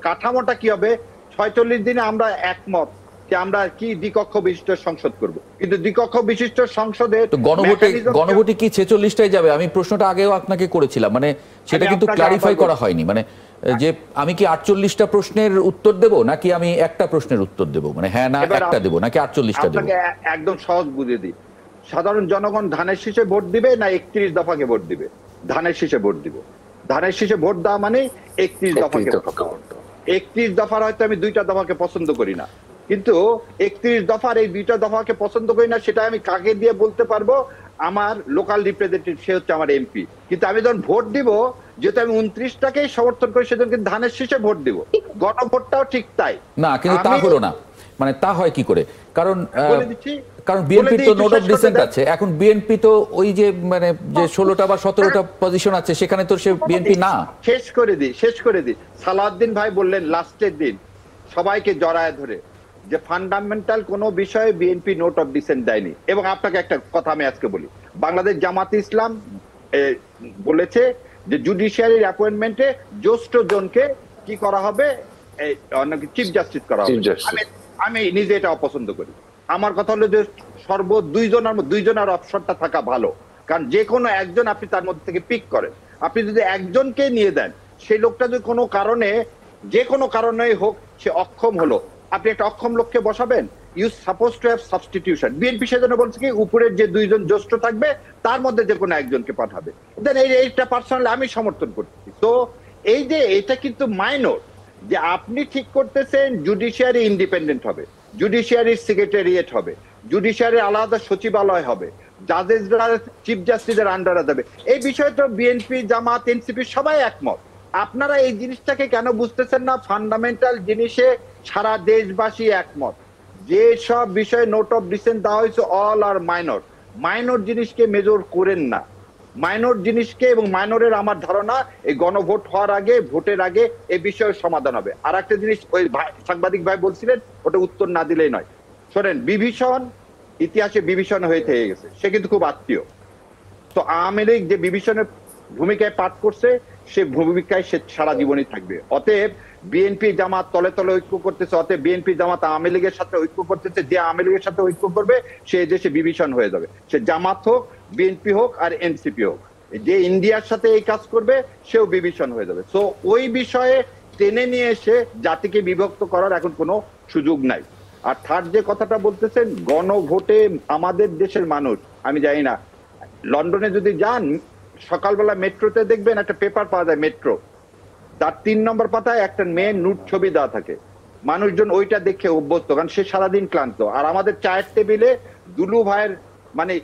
কাঠামোটা কি হবে, 46 দিনে আমরা একমত যে আমরা কি দ্বিকক্ষ বিশিষ্ট সংসদ করব, কিন্তু দ্বিকক্ষ বিশিষ্ট সংসদে গণভোটে কি 46টাই যাবে? আমি প্রশ্নটা আগেও আপনাকে করেছিলাম, মানে সেটা কিন্তু ক্লারিফাই করা হয়নি। মানে যে আমি কি 48টা প্রশ্নের উত্তর দেব, নাকি আমি একটা প্রশ্নের উত্তর দেব, মানে হ্যাঁ না একটা দেব, নাকি 48টা দেব? একদম সহজ বুঝিয়ে দিই, সাধারণ জনগণ ধানের শীষে ভোট দিবে না 31 দফাকে ভোট দিবে? ধানের শীষে ভোট দিবে। ধানের শীষে ভোট দেওয়া মানে 31 দফাকে। 31 দফার হয়তো আমি 2টা দফাকে পছন্দ করি না, কিন্তু 31 দফার এই 2টা দফাকে পছন্দ করি না, সেটা আমি কাকে দিয়ে বলতে পারবো? আমার লোকাল রিপ্রেজেন্টেটিভ, সে হচ্ছে আমার এমপি। কিন্তু আমি যখন ভোট দিব, যেহেতু আমি 29টাকেই সমর্থন করি, সেজন্য কিন্তু ধানের শীষে ভোট দিব। গণভোটটাও ঠিক তাই না, কিন্তু তা হলো না। মানে তা হয় কি করে? কারণ বিএনপি তো নোট অফ ডিসেন্ট আছে। এখন বিএনপি তো ওই যে মানে যে 16টা বা 17টা পজিশন আছে, সেখানে তো সে বিএনপি না। শেষ করে দিই। সালাউদ্দিন ভাই বললেন লাস্টের দিন সবাইকে জড়ায় ধরে যে ফান্ডামেন্টাল কোনো বিষয়ে বিএনপি নোট অফ ডিসেন্ট দেয়নি। এবং আপনাকে একটা কথা আমি আজকে বলি, বাংলাদেশ জামাতে ইসলাম বলেছে যে জুডিশিয়ারির অ্যাপয়েন্টমেন্টে জ্যেষ্ঠ জনকে কি করা হবে, চিফ জাস্টিস করা হবে। আমি নিজে এটা অপছন্দ করি। আমার কথা হলো যে দুইজনের অপশনটা থাকা ভালো, কারণ যে কোনো একজন আপনি তার মধ্যে থেকে পিক করেন। আপনি যদি একজনকে নিয়ে দেন, সেই লোকটা যদি কোনো কারণে, যে কোনো কারণে হোক, সে অক্ষম হলো, আপনি একটা অক্ষম লোককে বসাবেন, you suppose to have substitution. BNP সেজন্য বলছে কি, উপরের যে দুইজন জ্যেষ্ঠ থাকবে তার মধ্যে যে কোনো একজনকে পাঠাবে। দেন এইটা পার্সোনালি আমি সমর্থন করছি। তো এই যে এটা কিন্তু মাইনর, যে আপনি ঠিক করতেছেন জুডিশিয়ারি ইন্ডিপেন্ডেন্ট হবে, জুডিশিয়ারির সেক্রেটারিয়েট হবে, জুডিশিয়ারির আলাদা সচিবালয় হবে, জাজেসরা চিফ জাস্টিসের আন্ডারে দেবে। এই বিষয়ে তো বিএনপি, জামাত, এনসিপি সবাই একমত। আপনারা এই জিনিসটাকে কেন বুঝতেছেন না? ফান্ডামেন্টাল জিনিসে সারা দেশবাসী একমত। যে সব বিষয়ে নোট অফ ডিসেন্ট দেওয়া হয়েছে অল আর মাইনর। মাইনর জিনিসকে মেজর করেন না, মাইনর জিনিসকে। এবং মাইনরের আমার ধারণা এই গণভোট হওয়ার আগে, ভোটের আগে এই বিষয়ের সমাধান হবে। আর একটা জিনিস ওই সাংবাদিক ভাই বলছিলেন, ওটা উত্তর না দিলেই নয়। শোনেন, বিভীষণ ইতিহাসে বিভীষণ হয়ে থেকে গেছে, সে কিন্তু খুব আত্মীয়। তো আওয়ামী লীগ যে বিভীষণের ভূমিকায় পাঠ করছে, সে ভূমিকায় সে সারা জীবনই থাকবে। অতএব বিএনপি জামাত তলে তলে ঐক্য করতেছে, অতএব বিএনপি জামাত আওয়ামী লীগের সাথে ঐক্য করতেছে। যে আওয়ামী লীগের সাথে ঐক্য করবে সে দেশে বিভীষণ হয়ে যাবে, সে জামাত হোক, বিএনপি হোক আর এনসিপি হোক। যে ইন্ডিয়ার সাথে এই কাজ করবে সেও বিভীষণ হয়ে যাবে। তো ওই বিষয়ে টেনে নিয়ে এসে জাতিকে বিভক্ত করার এখন কোনো সুযোগ নাই। আর থার্ড যে কথাটা বলতেছেন, গণভোটে আমাদের দেশের মানুষ, আমি জানি না, লন্ডনে যদি যান সকালবেলা মেট্রোতে দেখবেন একটা পেপার পাওয়া যায়, মেট্রো, তার 3 নম্বর পাতায় একটা মেয়ের নুট ছবি দেওয়া থাকে। মানুষজন ওইটা দেখে অভ্যস্ত, কারণ সে সারাদিন ক্লান্ত। আর আমাদের চায়ের টেবিলে দুলু ভাইয়ের মানে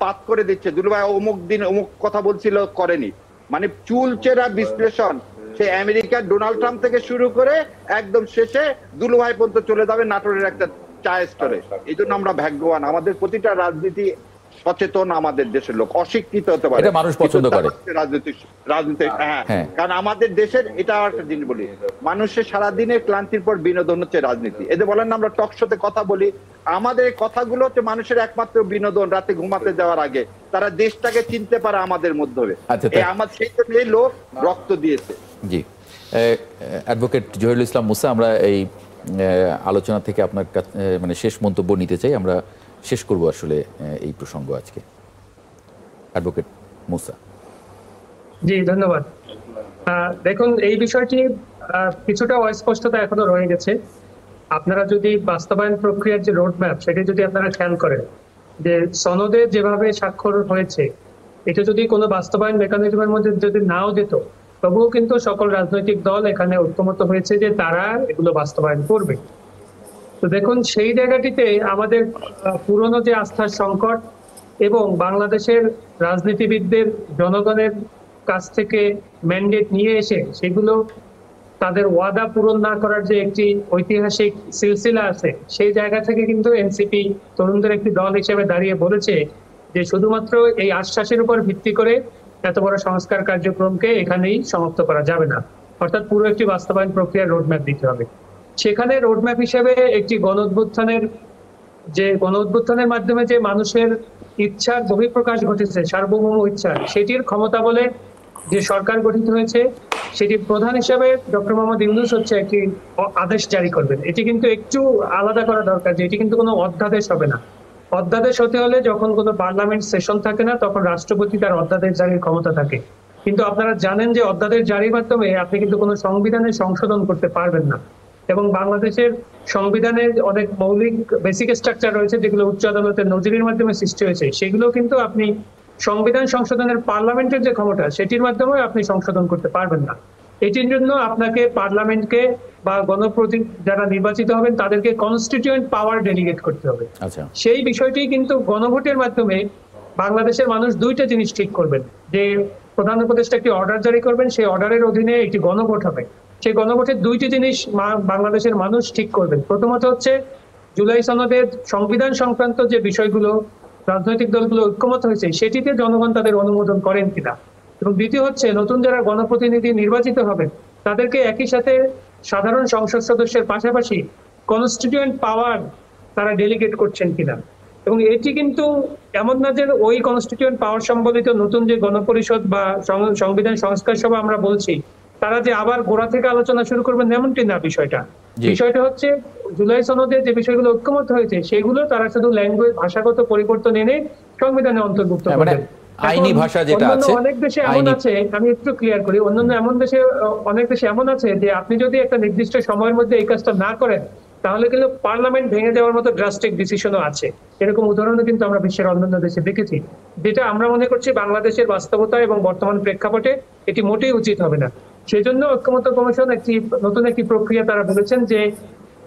পাত করে দিচ্ছে, দুলু ভাই অমুক দিন অমুক কথা বলছিল, করেনি, মানে চুলচেরা বিশ্লেষণ। সে আমেরিকার ডোনাল্ড ট্রাম্প থেকে শুরু করে একদম শেষে দুলু ভাই পর্যন্ত চলে যাবে নাটোরের একটা চায়ের স্টোরে। এই জন্য আমরা ভাগ্যবান, আমাদের প্রতিটা রাজনীতি সচেতন আমাদের দেশের লোক। অশিক্ষিত হতে পারে, এটা মানুষ পছন্দ করে রাজনীতি। হ্যাঁ, কারণ আমাদের দেশের এটা একটা জিনিস বলি, মানুষের সারাদিনের ক্লান্তির পর বিনোদন হচ্ছে রাজনীতি। এদের বলেন না আমরা টক শোতে কথা বলি, আমাদের এই কথাগুলো হচ্ছে মানুষের একমাত্র বিনোদন। রাতে ঘুমাতে যাওয়ার আগে তারা দেশটাকে চিনতে পারে আমাদের মাধ্যমে। আমার সেই জন্য এই লোক রক্ত দিয়েছে। জি, অ্যাডভোকেট জহিরুল ইসলাম মুসা, আমরা এই আলোচনা থেকে আপনার মানে শেষ মন্তব্য নিতে চাই। আমরা শেষ করব আসলে এই প্রসঙ্গ আজকে। অ্যাডভোকেট মুসা। জি, ধন্যবাদ। দেখুন, এই বিষয়টি কিছুটা অস্পষ্টতা এখনো রয়ে গেছে। আপনারা যদি বাস্তবায়ন প্রক্রিয়ার যে রোডম্যাপ, সেটি যদি আপনারা খেয়াল করেন, যে সনদে যেভাবে স্বাক্ষর হয়েছে, এটা যদি কোনো বাস্তবায়ন মেকানিজমের মধ্যে যদি নাও যেত, তবুও কিন্তু সকল রাজনৈতিক দল এখানে ঐক্যমত হয়েছে যে তারা এগুলো বাস্তবায়ন করবে। তো দেখুন, সেই জায়গাটিতে আমাদের পুরনো যে আস্থার সংকট এবং বাংলাদেশের রাজনীতিবিদদের জনগণের কাছ থেকে ম্যান্ডেট নিয়ে এসে সেগুলো তাদের ওয়াদা পূরণ না করার যে একটি ঐতিহাসিক সিলসিলা আছে, সেই জায়গা থেকে কিন্তু এনসিপি তরুণদের একটি দল হিসেবে দাঁড়িয়ে বলেছে যে শুধুমাত্র এই আশ্বাসের উপর ভিত্তি করে এত বড় সংস্কার কার্যক্রমকে এখানেই সমাপ্ত করা যাবে না, অর্থাৎ পুরো একটি বাস্তবায়ন প্রক্রিয়ার রোডম্যাপ দিতে হবে। সেখানে রোডম্যাপ হিসেবে একটি গণ-অভ্যুত্থানের মাধ্যমে যে মানুষের ইচ্ছার বহিঃপ্রকাশ ঘটেছে, সার্বভৌম ইচ্ছা, সেটির ক্ষমতা বলে যে সরকার গঠিত হয়েছে, সেটির প্রধান হিসেবে ডক্টর মোহাম্মদ ইউনূস হচ্ছে একটি আদেশ জারি করবেন। এটি কিন্তু একটু আলাদা করা দরকার যে এটি কিন্তু কোনো অধ্যাদেশ হবে না। অধ্যাদেশ হতে হলে যখন কোনো পার্লামেন্ট সেশন থাকে না, তখন রাষ্ট্রপতি তার অধ্যাদেশ জারির ক্ষমতা থাকে। কিন্তু আপনারা জানেন যে অধ্যাদেশ জারির মাধ্যমে আপনি কিন্তু কোনো সংবিধানের সংশোধন করতে পারবেন না। এবং বাংলাদেশের সংবিধানের অনেক মৌলিক বেসিক স্ট্রাকচার রয়েছে যেগুলো উচ্চ আদালতের নজিরের মাধ্যমে সৃষ্টি হয়েছে, সেগুলো কিন্তু আপনি সংবিধান সংশোধনের পার্লামেন্টের যে ক্ষমতা, সেটির মাধ্যমে আপনি সংশোধন করতে পারবেন না। এটির জন্য আপনাকে পার্লামেন্টকে বা গণপ্রতিনিধি যারা নির্বাচিত হবেন তাদেরকে কনস্টিটিউয়েন্ট পাওয়ার ডেলিগেট করতে হবে। সেই বিষয়টি কিন্তু গণভোটের মাধ্যমে বাংলাদেশের মানুষ দুইটা জিনিস ঠিক করবেন, যে প্রধান উপদেষ্টা একটি অর্ডার জারি করবেন, সেই অর্ডারের অধীনে একটি গণভোট হবে। সেই গণভোটের দুইটি জিনিস বাংলাদেশের মানুষ ঠিক করবেন। প্রথমত হচ্ছে জুলাই সনদের সংবিধান সংক্রান্ত যে বিষয়গুলো রাজনৈতিক দলগুলো ঐক্যমত হয়েছে, সেটিতে জনগণ তাদের অনুমোদন করেন কিনা। এবং দ্বিতীয় হচ্ছে নতুন যারা গণপ্রতিনিধি নির্বাচিত হবেন তাদেরকে একই সাথে সাধারণ সংসদ সদস্যের পাশাপাশি কনস্টিটিউয়েন্ট পাওয়ার তারা ডেলিগেট করছেন কিনা। এবং এটি কিন্তু এমন না যে ওই কনস্টিটিউয়েন্ট পাওয়ার সম্বলিত নতুন যে গণপরিষদ বা সংবিধান সংস্কার সভা আমরা বলছি, তারা যে আবার গোড়া থেকে আলোচনা শুরু করবেন এমনটি না বিষয়টা। বিষয়টা হচ্ছে জুলাই সনদে যে বিষয়গুলো ঐক্যমত হয়েছে সেগুলো তারা শুধু ল্যাঙ্গুয়েজ ভাষাগত পরিবর্তন এনে সংবিধানে অন্তর্ভুক্ত করবেন। আইনি ভাষা যেটা আছে, অনেক দেশে এমন আছে, আমি একটু ক্লিয়ার করি, অন্যান্য অনেক দেশে এমন আছে যে আপনি যদি একটা নির্দিষ্ট সময়ের মধ্যে এই কাজটা না করেন তাহলে কিন্তু পার্লামেন্ট ভেঙে দেওয়ার মতো ড্রাস্টিক ডিসিশনও আছে। এরকম উদাহরণও কিন্তু আমরা বিশ্বের অন্যান্য দেশে দেখেছি, যেটা আমরা মনে করছি বাংলাদেশের বাস্তবতা এবং বর্তমান প্রেক্ষাপটে এটি মোটেই উচিত হবে না। সেই জন্য ঐক্যমত্য কমিশন নতুন একটি প্রক্রিয়া তারা বলেছেন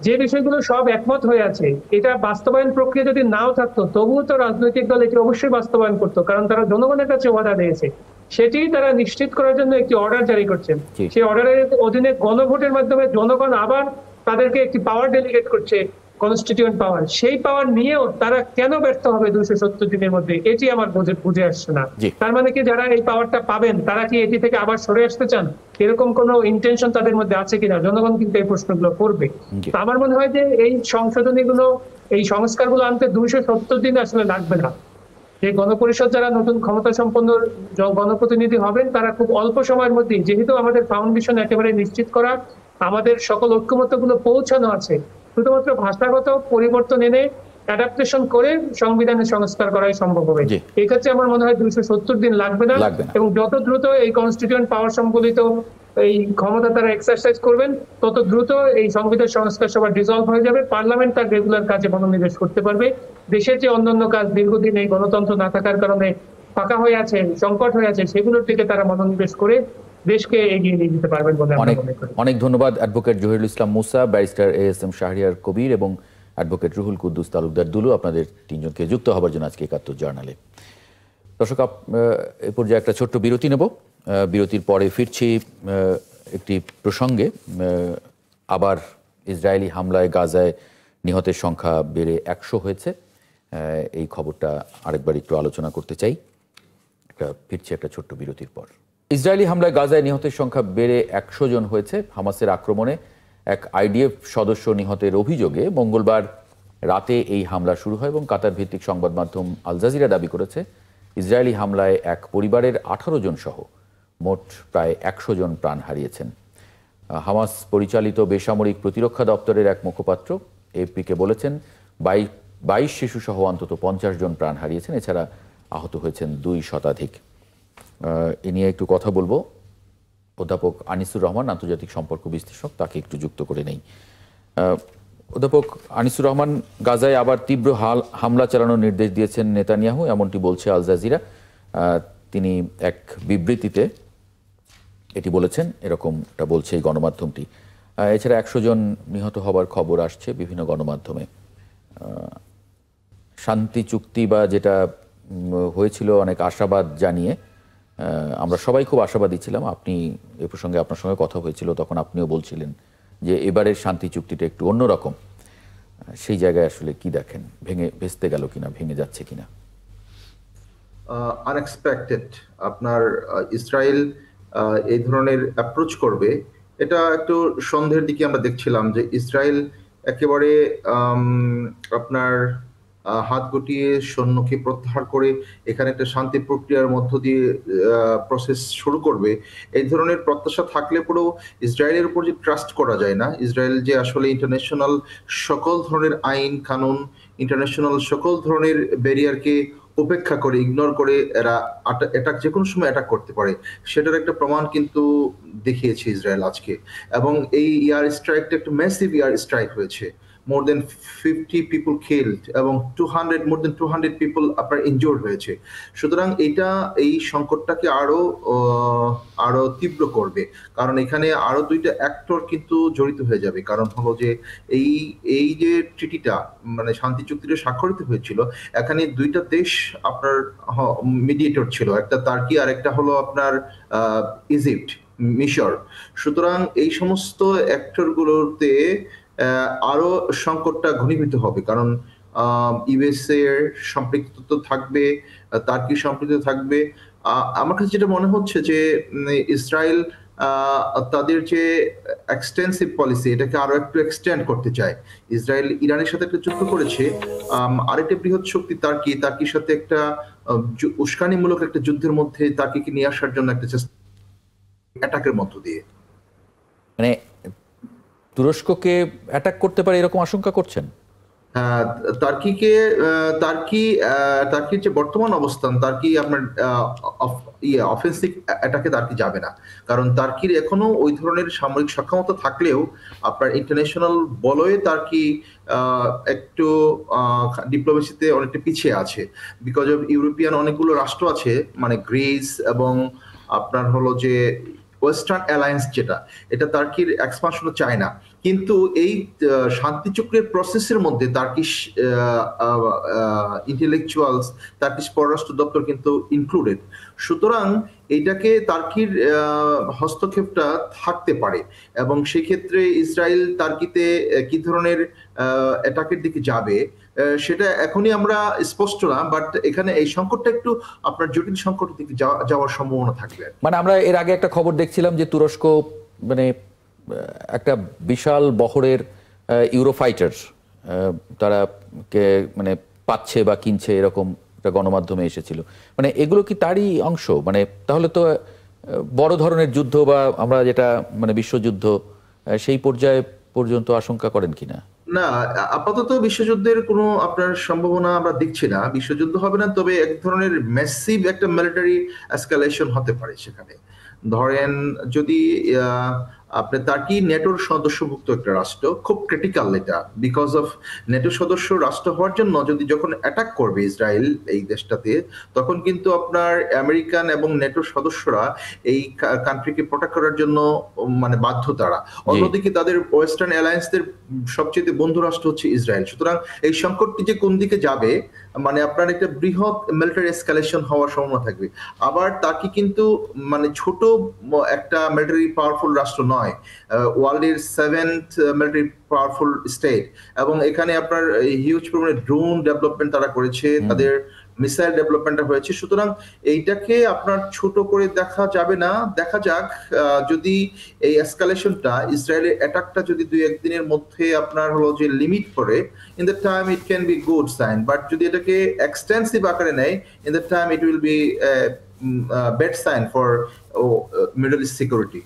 যে বিষয়গুলো সব একমত হয়ে আছে, এটা বাস্তবায়ন প্রক্রিয়া যদি নাও থাকতো তবুও তো রাজনৈতিক দল এটি অবশ্যই বাস্তবায়ন করতো, কারণ তারা জনগণের কাছে ওয়াদা দিয়েছে। সেটি তারা নিশ্চিত করার জন্য একটি অর্ডার জারি করছেন। সেই অর্ডারের অধীনে গণভোটের মাধ্যমে জনগণ আবার তাদেরকে একটি পাওয়ার ডেলিগেট করছে, কনস্টিটিউয়েন্ট পাওয়ার। সেই পাওয়ার নিয়েও তারা কেন ব্যর্থ হবে 270 দিনের মধ্যে, এটি আমার বুঝে আসছে না। তার মানে কি যারা এই পাওয়ারটা পাবেন তারা কি এটি থেকে আবার সরে আসতে চান, এরকম কোন ইন্টেনশন তাদের মধ্যে আছে কিনা, জনগণ কিন্তু এই প্রশ্নগুলো করবে। আমার মনে হয় যে এই সংশোধনীগুলো, এই সংস্কারগুলো আনতে 270 দিন আসলে লাগবে না। যে গণপরিষদ যারা নতুন ক্ষমতা সম্পন্ন গণপ্রতিনিধি হবেন তারা খুব অল্প সময়ের মধ্যে, যেহেতু আমাদের ফাউন্ডেশন একেবারে নিশ্চিত করা, আমাদের সকল ঐক্যমত্যগুলো পৌঁছানো আছে, শুধুমাত্র ভাষাগত পরিবর্তন এনে অ্যাডাপ্টেশন করে সংবিধানের সংস্কার করাই সম্ভব হবে। এই ক্ষেত্রে আমার মনে হয় 270 দিন লাগবে না, এবং যত দ্রুত এই কনস্টিটিউয়েন্ট পাওয়ার সম্বলিত এই ক্ষমতা তারা এক্সারসাইজ করবেন তত দ্রুত এই সংবিধান সংস্কার সভা ডিসলভ হয়ে যাবে, পার্লামেন্ট তার রেগুলার কাজে মনোনিবেশ করতে পারবে। দেশের যে অন্যান্য কাজ দীর্ঘদিন এই গণতন্ত্র না থাকার কারণে ফাঁকা হয়ে আছে, সংকট হয়ে আছে, সেগুলোর দিকে তারা মনোনিবেশ করে দেশকে এগিয়ে নিয়ে যেতে পারবেন বলে আমরা মনে করি। অনেক ধন্যবাদ অ্যাডভোকেট জহিরুল ইসলাম মুসা, ব্যারিস্টার ASM শাহরিয়ার কবির এবং অ্যাডভোকেট রুহুল কুদ্দুস তালুকদার দুলু, আপনাদের তিনজনকে যুক্ত হবার জন্য আজকে ৭১ জার্নালে। দর্শক, এ পর্যায়ে একটা ছোট্ট বিরতি নেব। বিরতির পরে ফিরছি একটি প্রসঙ্গে। আবার ইসরায়েলি হামলায় গাজায় নিহতের সংখ্যা বেড়ে 100 হয়েছে। এই খবরটা আরেকবার একটু আলোচনা করতে চাই। ফিরছি একটা ছোট্ট বিরতির পর। ইসরায়েলি হামলায় গাজায় নিহতের সংখ্যা বেড়ে 100 জন হয়েছে। হামাসের আক্রমণে এক IDF সদস্য নিহতের অভিযোগে মঙ্গলবার রাতে এই হামলা শুরু হয় এবং কাতার ভিত্তিক সংবাদ মাধ্যম আল জাজিরা দাবি করেছে ইসরায়েলি হামলায় এক পরিবারের 18 জন সহ মোট প্রায় 100 জন প্রাণ হারিয়েছেন। হামাস পরিচালিত বেসামরিক প্রতিরক্ষা দপ্তরের এক মুখপাত্র AFP-কে বলেছেন 22 শিশু সহ অন্তত 50 জন প্রাণ হারিয়েছেন, এছাড়া আহত হয়েছেন 2 শতাধিক। এ নিয়ে একটু কথা বলবো। অধ্যাপক আনিসুর রহমান, আন্তর্জাতিক সম্পর্ক বিশ্লেষক, তাকে একটু যুক্ত করে নেই। অধ্যাপক আনিসুর রহমান, গাজায় আবার তীব্র হামলা চালানোর নির্দেশ দিয়েছেন নেতানিয়াহু, এমনটি বলছে আল জাজিরা। তিনি এক বিবৃতিতে এটি বলেছেন, এরকমটা বলছে এই গণমাধ্যমটি। এছাড়া 100 জন নিহত হবার খবর আসছে বিভিন্ন গণমাধ্যমে। শান্তি চুক্তি বা যেটা হয়েছিল অনেক আশাবাদ জানিয়ে, আমরা সবাই খুব আশাবাদী ছিলাম। আপনি এ প্রসঙ্গে আপনার সঙ্গে কথা হয়েছিল, তখন আপনিও বলছিলেন যে এবারের শান্তি চুক্তিটা একটু অন্যরকম। সেই জায়গায় আসলে কি দেখেন, ভেস্তে গেল কিনা, ভেঙে যাচ্ছে কিনা? আনএক্সপেক্টেড আপনার ইসরায়েল এই ধরনের অ্যাপ্রোচ করবে, এটা একটু সন্দেহের দিকে আমরা দেখছিলাম যে ইসরায়েল একেবারে আপনার হাত গুটিয়ে সৈন্যকে প্রত্যাহার করে এখানে একটা শান্তি প্রক্রিয়ার মধ্য দিয়ে প্রসেস শুরু করবে, এই ধরনের প্রত্যাশা থাকলে পরেও ইসরায়েলের উপর যে ট্রাস্ট করা যায় না। ইসরায়েল যে আসলে ইন্টারন্যাশনাল সকল ধরনের আইন কানুন, ইন্টারন্যাশনাল সকল ধরনের ব্যারিয়ারকে উপেক্ষা করে, ইগনোর করে এরা অ্যাটাক যে কোনো সময় অ্যাটাক করতে পারে, সেটার একটা প্রমাণ কিন্তু দেখিয়েছে ইসরায়েল আজকে। এবং এই এয়ার স্ট্রাইকটা একটা ম্যাসিভ এয়ার স্ট্রাইক হয়েছে, more than 50 people killed এবং more than 200 people আপনার ইনজুর্ড হয়েছে। সুতরাং এটা এই সংকটটাকে আরো তীব্র করবে, কারণ এখানে আরো 2টা অ্যাক্টর কিন্তু জড়িত হয়ে যাবে। কারণ হলো যে এই যে ট্রিটিটা মানে শান্তি চুক্তিটা স্বাক্ষরিত হয়েছিল, এখানে 2টা দেশ আপনার মিডিয়েটর ছিল, একটা টার্কি আর একটা হলো আপনার ইজিপ্ট, মিশর। সুতরাং এই সমস্ত অ্যাক্টর গুলোতে আরো সংকটটা ঘনীভূত হবে, কারণ ইউএসএ এর সম্পৃক্ত থাকবে, টার্কি সম্পৃক্ত থাকবে। আমার কাছে যেটা মনে হচ্ছে যে ইসরায়েল তাদের যে এক্সটেন্সিভ পলিসি এটাকে আরো একটু এক্সটেন্ড করতে চায়। ইসরায়েল ইরানের সাথে একটা যুদ্ধ করেছে, আরেকটা বৃহৎ শক্তি তার্কির সাথে একটা উস্কানিমূলক একটা যুদ্ধের মধ্যে তার্কিকে নিয়ে আসার জন্য একটা চেষ্টা, অ্যাটাকের মধ্য দিয়ে। মানে তুরস্ককে অ্যাটাক করতে পারে এরকম আশঙ্কা করছেন? তার্কির যে বর্তমান অবস্থান, তার্কি আপনার অফেন্সিভ অ্যাটাকে তার্কি যাবে না, কারণ তার্কির এখনো ওই ধরনের সামরিক সক্ষমতা থাকলেও আপনার ইন্টারন্যাশনাল বলয়ে তার্কি একটু ডিপ্লোমেসিতে অনেকটা পিছিয়ে আছে, বিকজ অফ ইউরোপিয়ান অনেকগুলো রাষ্ট্র আছে, মানে গ্রিস এবং আপনার হলো যে ওয়েস্টার্ন অ্যালায়েন্স, যেটা এটা তার্কির এক্সপানশন চায় না। কিন্তু এই শান্তি চুক্তির প্রসেসের মধ্যে তার্কিশ ইন্টেলেকচুয়ালস, তার্কিশ পররাষ্ট্র দপ্তর কিন্তু ইনক্লুডেড। সুতরাং এইটাকে তার্কির হস্তক্ষেপটা থাকতে পারে, এবং সেক্ষেত্রে ইসরায়েল তার্কিতে কি ধরনের অ্যাটাকের দিকে যাবে সেটা এখনই আমরা স্পষ্ট না, বাট এখানে এই সংকটটা একটু আপনার জটিল সংকটের দিকে যাওয়ার সম্ভাবনা থাকবে। মানে আমরা এর আগে একটা খবর দেখছিলাম যে তুরস্ক মানে একটা বিশাল বহরের ইউরোফাইটার তারা মানে পাচ্ছে বা কিনছে, এরকম একটা গণমাধ্যমে এসেছিল। মানে এগুলো কি তারই অংশ? মানে তাহলে তো বড় ধরনের যুদ্ধ বা আমরা যেটা মানে বিশ্বযুদ্ধ সেই পর্যায়ে পর্যন্ত আশঙ্কা করেন কিনা? না, আপাতত বিশ্বযুদ্ধের কোনো আপনার সম্ভাবনা আমরা দেখছি না। বিশ্বযুদ্ধ হবে না, তবে এক ধরনের ম্যাসিভ একটা মিলিটারি এসকালেশন হতে পারে সেখানে। ধরেন যদি আপনি তার্কি নেটোর সদস্যভুক্ত একটা রাষ্ট্র, খুব ক্রিটিক্যাল এটা, বিকজ অফ নেটো সদস্য রাষ্ট্র হওয়ার জন্য যখন অ্যাটাক করবে ইসরায়েল এই দেশটাতে, তখন কিন্তু আপনার আমেরিকান এবং নেটোর সদস্যরা এই কান্ট্রিকে প্রোটেক্ট করার জন্য মানে বাধ্য তারা। অন্যদিকে তাদের ওয়েস্টার্ন অ্যালায়েন্সদের সবচেয়ে বন্ধু রাষ্ট্র হচ্ছে ইসরায়েল। সুতরাং এই সংকটটি যে কোন দিকে যাবে, মানে আপনার একটা বৃহৎ মিলিটারি এসকালেশন হওয়ার সম্ভাবনা থাকবে। আবার তার্কি কিন্তু মানে ছোট একটা মিলিটারি পাওয়ারফুল রাষ্ট্র নয়, ওয়ার্ল্ডের 7th মিলিটারি পাওয়ারফুল স্টেট, এবং এখানে আপনার হিউজ পরিমাণে ড্রোন ডেভেলপমেন্ট তারা করেছে, তাদের মিসাইল ডেভেলপমেন্টটা হয়েছে। সুতরাং এইটাকে আপনার ছোট করে দেখা যাবে না। দেখা যাক যদি এই এসকালেশনটা, ইসরায়েলের অ্যাটাকটা যদি 2-1 দিনের মধ্যে আপনার হলো যে লিমিট করে, in the time it can be good sign, but যদি এটাকে এক্সটেন্সিভ আকারে নেয়, in the time it will be bad sign for middle east security.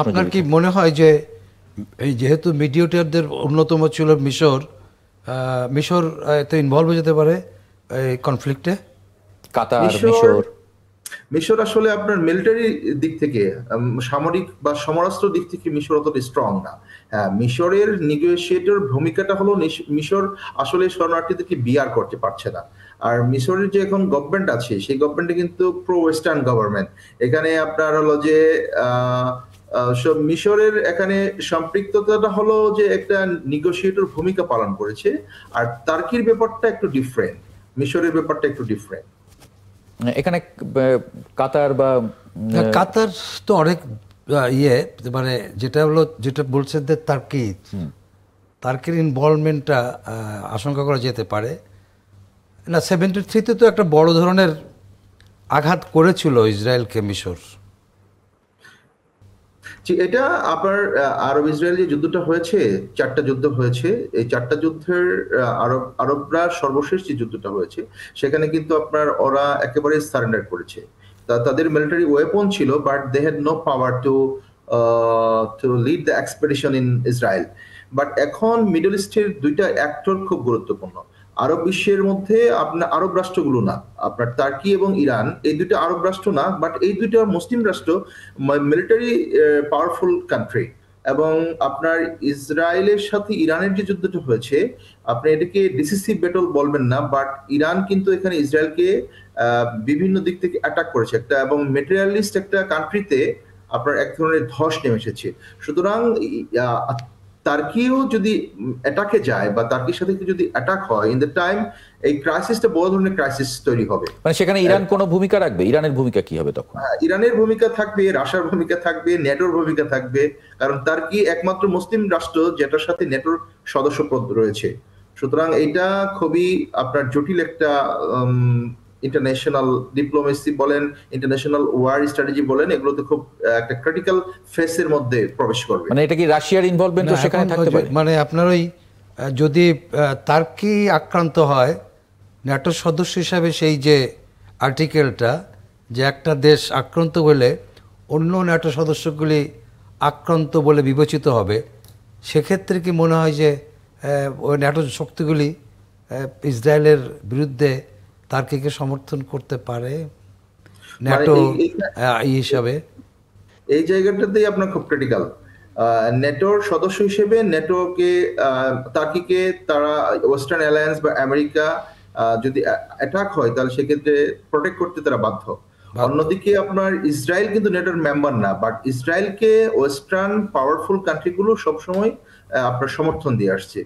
আপনার কি মনে হয় যে এই যেহেতু মিডিয়েটরদের অন্যতম ছিল মিশর তো ইনভলভ হয়ে যেতে পারে এই কনফ্লিক্টে? কাতার, মিশর আসলে আপনার মিলিটারি দিক থেকে, সামরিক বা সমরাস্ত্র দিক থেকে মিশর অতটা স্ট্রং না। হ্যাঁ, মিশরের নেগোশিয়েটর ভূমিকাটা হলো মিশর আসলে শরণার্থীদেরকে বিয়ার করতে পারছে না। আর মিশরের যে এখন গভর্নমেন্ট আছে, সেই গভর্নমেন্টে কিন্তু প্রো ওয়েস্টার্ন গভর্নমেন্ট। এখানে আপনার হলো যে মিশরের এখানে সম্পৃক্ততাটা হলো যে একটা নেগোশিয়েটর ভূমিকা পালন করেছে। আর তার্কির ব্যাপারটা একটু ডিফারেন্ট, মিশরের ব্যাপারটা একটু ডিফারেন্ট। এখানে কাতার বা কাতার তো অনেক মানে যেটা বলছেন যে তার্কির ইনভলভমেন্টটা আশঙ্কা করা যেতে পারে না। 73-তে তো একটা বড় ধরনের আঘাত করেছিল ইসরায়েলকে মিশর। এটা আপনার আরব ইসরায়েল যে যুদ্ধটা হয়েছে, 4টা যুদ্ধ হয়েছে। এই 4টা যুদ্ধের আরবরা সর্বশেষ যে যুদ্ধটা হয়েছে, সেখানে কিন্তু আপনার ওরা একেবারে সারেন্ডার করেছে। তাদের মিলিটারি ওয়েপন ছিল, but they had no power to lead the expedition in Israel. But এখন মিডল ইস্টের 2টা অ্যাক্টর খুব গুরুত্বপূর্ণ। আরব বিশ্বের মধ্যে আপনার আরব রাষ্ট্রগুলো না, আপনার টার্কি এবং ইরান, এই 2টা আরব রাষ্ট্র না, বাট এই 2টা মুসলিম রাষ্ট্র, মিলিটারি পাওয়ারফুল কান্ট্রি। এবং আপনার ইসরায়েলের সাথে ইরানের যে যুদ্ধটা হয়েছে, আপনি এটাকে ডিসিসিভ ব্যাটল বলবেন না, বাট ইরান কিন্তু এখানে ইসরায়েলকে বিভিন্ন দিক থেকে অ্যাটাক করেছে একটা, এবং মেটেরিয়ালিস্ট একটা কান্ট্রিতে আপনার এক ধরনের ধস নেমে এসেছে। সুতরাং তার্কিও যদি অ্যাটাকে যায় বা তার্কির সাথে যদি অ্যাটাক হয়, ইন দ্য টাইম এই ক্রাইসিসটা বড় ধরনের ক্রাইসিস তৈরি হবে। মানে সেখানে ইরান কোনো ভূমিকা রাখবে? ইরানের ভূমিকা কি হবে তখন? ইরানের ভূমিকা থাকবে, রাশিয়ার ভূমিকা থাকবে, নেটোর ভূমিকা থাকবে, কারণ তার্কি একমাত্র মুসলিম রাষ্ট্র যেটার সাথে নেটোর সদস্যপদ রয়েছে। সুতরাং এটা খুবই আপনার জটিল একটা ইন্টারন্যাশনাল ডিপ্লোমেসি বলেন, ইন্টারন্যাশনাল ওয়ার স্ট্র্যাটেজি বলেন, এগুলোতে খুব একটা ক্রিটিক্যাল ফেসের মধ্যে প্রবেশ করবে। মানে এটা কি রাশিয়ার ইনভলভমেন্ট না, সেখানে এখন থাকতে পারে? মানে আপনার ওই যদি তার্কি আক্রান্ত হয়, ন্যাটোর সদস্য হিসাবে সেই যে আর্টিকেলটা, যে একটা দেশ আক্রান্ত হলে অন্য ন্যাটো সদস্যগুলি আক্রান্ত বলে বিবেচিত হবে, সেক্ষেত্রে কি মনে হয় যে ওই ন্যাটো শক্তিগুলি ইসরায়েলের বিরুদ্ধে তার্কিকে সমর্থন করতে পারে ন্যাটো হিসাবে? এই জায়গাটাতেই আপনার খুব ক্রিটিক্যাল। নেটোর সদস্য হিসেবে নেটোকে তার্কিকে তারা ওয়েস্টার্ন অ্যালায়েন্স বা আমেরিকা যদি অ্যাটাক হয় তাহলে সেক্ষেত্রে প্রোটেক্ট করতে তারা বাধ্য। অন্যদিকে আপনার ইসরায়েল কিন্তু নেটোর মেম্বার না, বাট ইসরায়েলকে ওয়েস্টার্ন পাওয়ারফুল কান্ট্রিগুলো সবসময় আপনার সমর্থন দিয়ে আসছে।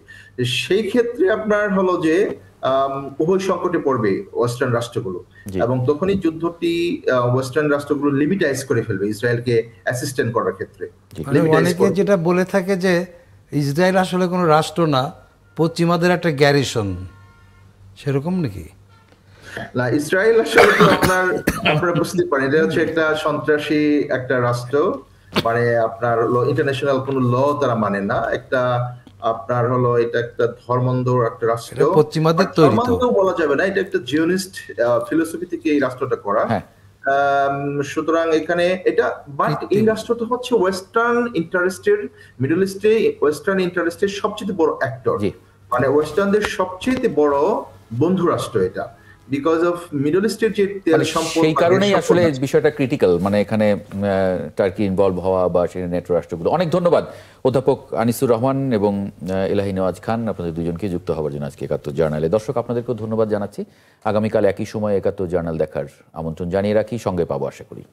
সেই ক্ষেত্রে আপনার হলো যে উভয় সংকটে পড়বে ওয়েস্টার্ন রাষ্ট্রগুলো, এবং তখনই যুদ্ধটি ওয়েস্টার্ন রাষ্ট্রগুলো লিমিটাইজ করে ফেলবে ইসরায়েলকে অ্যাসিস্ট্যান্ট করার ক্ষেত্রে। অনেকে যেটা বলে থাকে যে ইসরায়েল আসলে কোনো রাষ্ট্র না, পশ্চিমাদের একটা গ্যারিসন, সেরকম নাকি? না, ইসরায়েল আসলে তো আপনারা বুঝতে পারেন এটা হচ্ছে একটা সন্ত্রাসী একটা রাষ্ট্র। মানে আপনার ইন্টারন্যাশনাল কোনো ল তারা মানে না, একটা আপনার হলো এটা একটা ধর্মান্ধ একটা রাষ্ট্র। পশ্চিমাদের তৈরি তো বলা যাবে না, এটা একটা জিওনিস্ট ফিলোসফি থেকে এই রাষ্ট্রটা করা। সুতরাং এখানে এটা, বাট এই রাষ্ট্রটা হচ্ছে ওয়েস্টার্ন ইন্টারেস্টের, মিডল ইস্টে ওয়েস্টার্ন ইন্টারেস্টের সবচেয়ে বড় অ্যাক্টর, মানে ওয়েস্টার্নদের সবচেয়ে বড় বন্ধু রাষ্ট্র এটা, বিকজ অফ মিডল ইস্টের যে সম্পর্ক। সেই কারণেই আসলে বিষয়টা ক্রিটিক্যাল, মানে এখানে টার্কি ইনভলভ হওয়া বা সেই নেটো রাষ্ট্রগুলো। অনেক ধন্যবাদ অধ্যাপক আনিসুর রহমান এবং এলাহি নেওয়াজ খান, আপনাদের দুজনকে যুক্ত হওয়ার জন্য আজকে ৭১ জার্নালে। দর্শক, আপনাদেরকেও ধন্যবাদ জানাচ্ছি। আগামীকাল একই সময় ৭১ জার্নাল দেখার আমন্ত্রণ জানিয়ে রাখি, সঙ্গে পাবো আশা করি।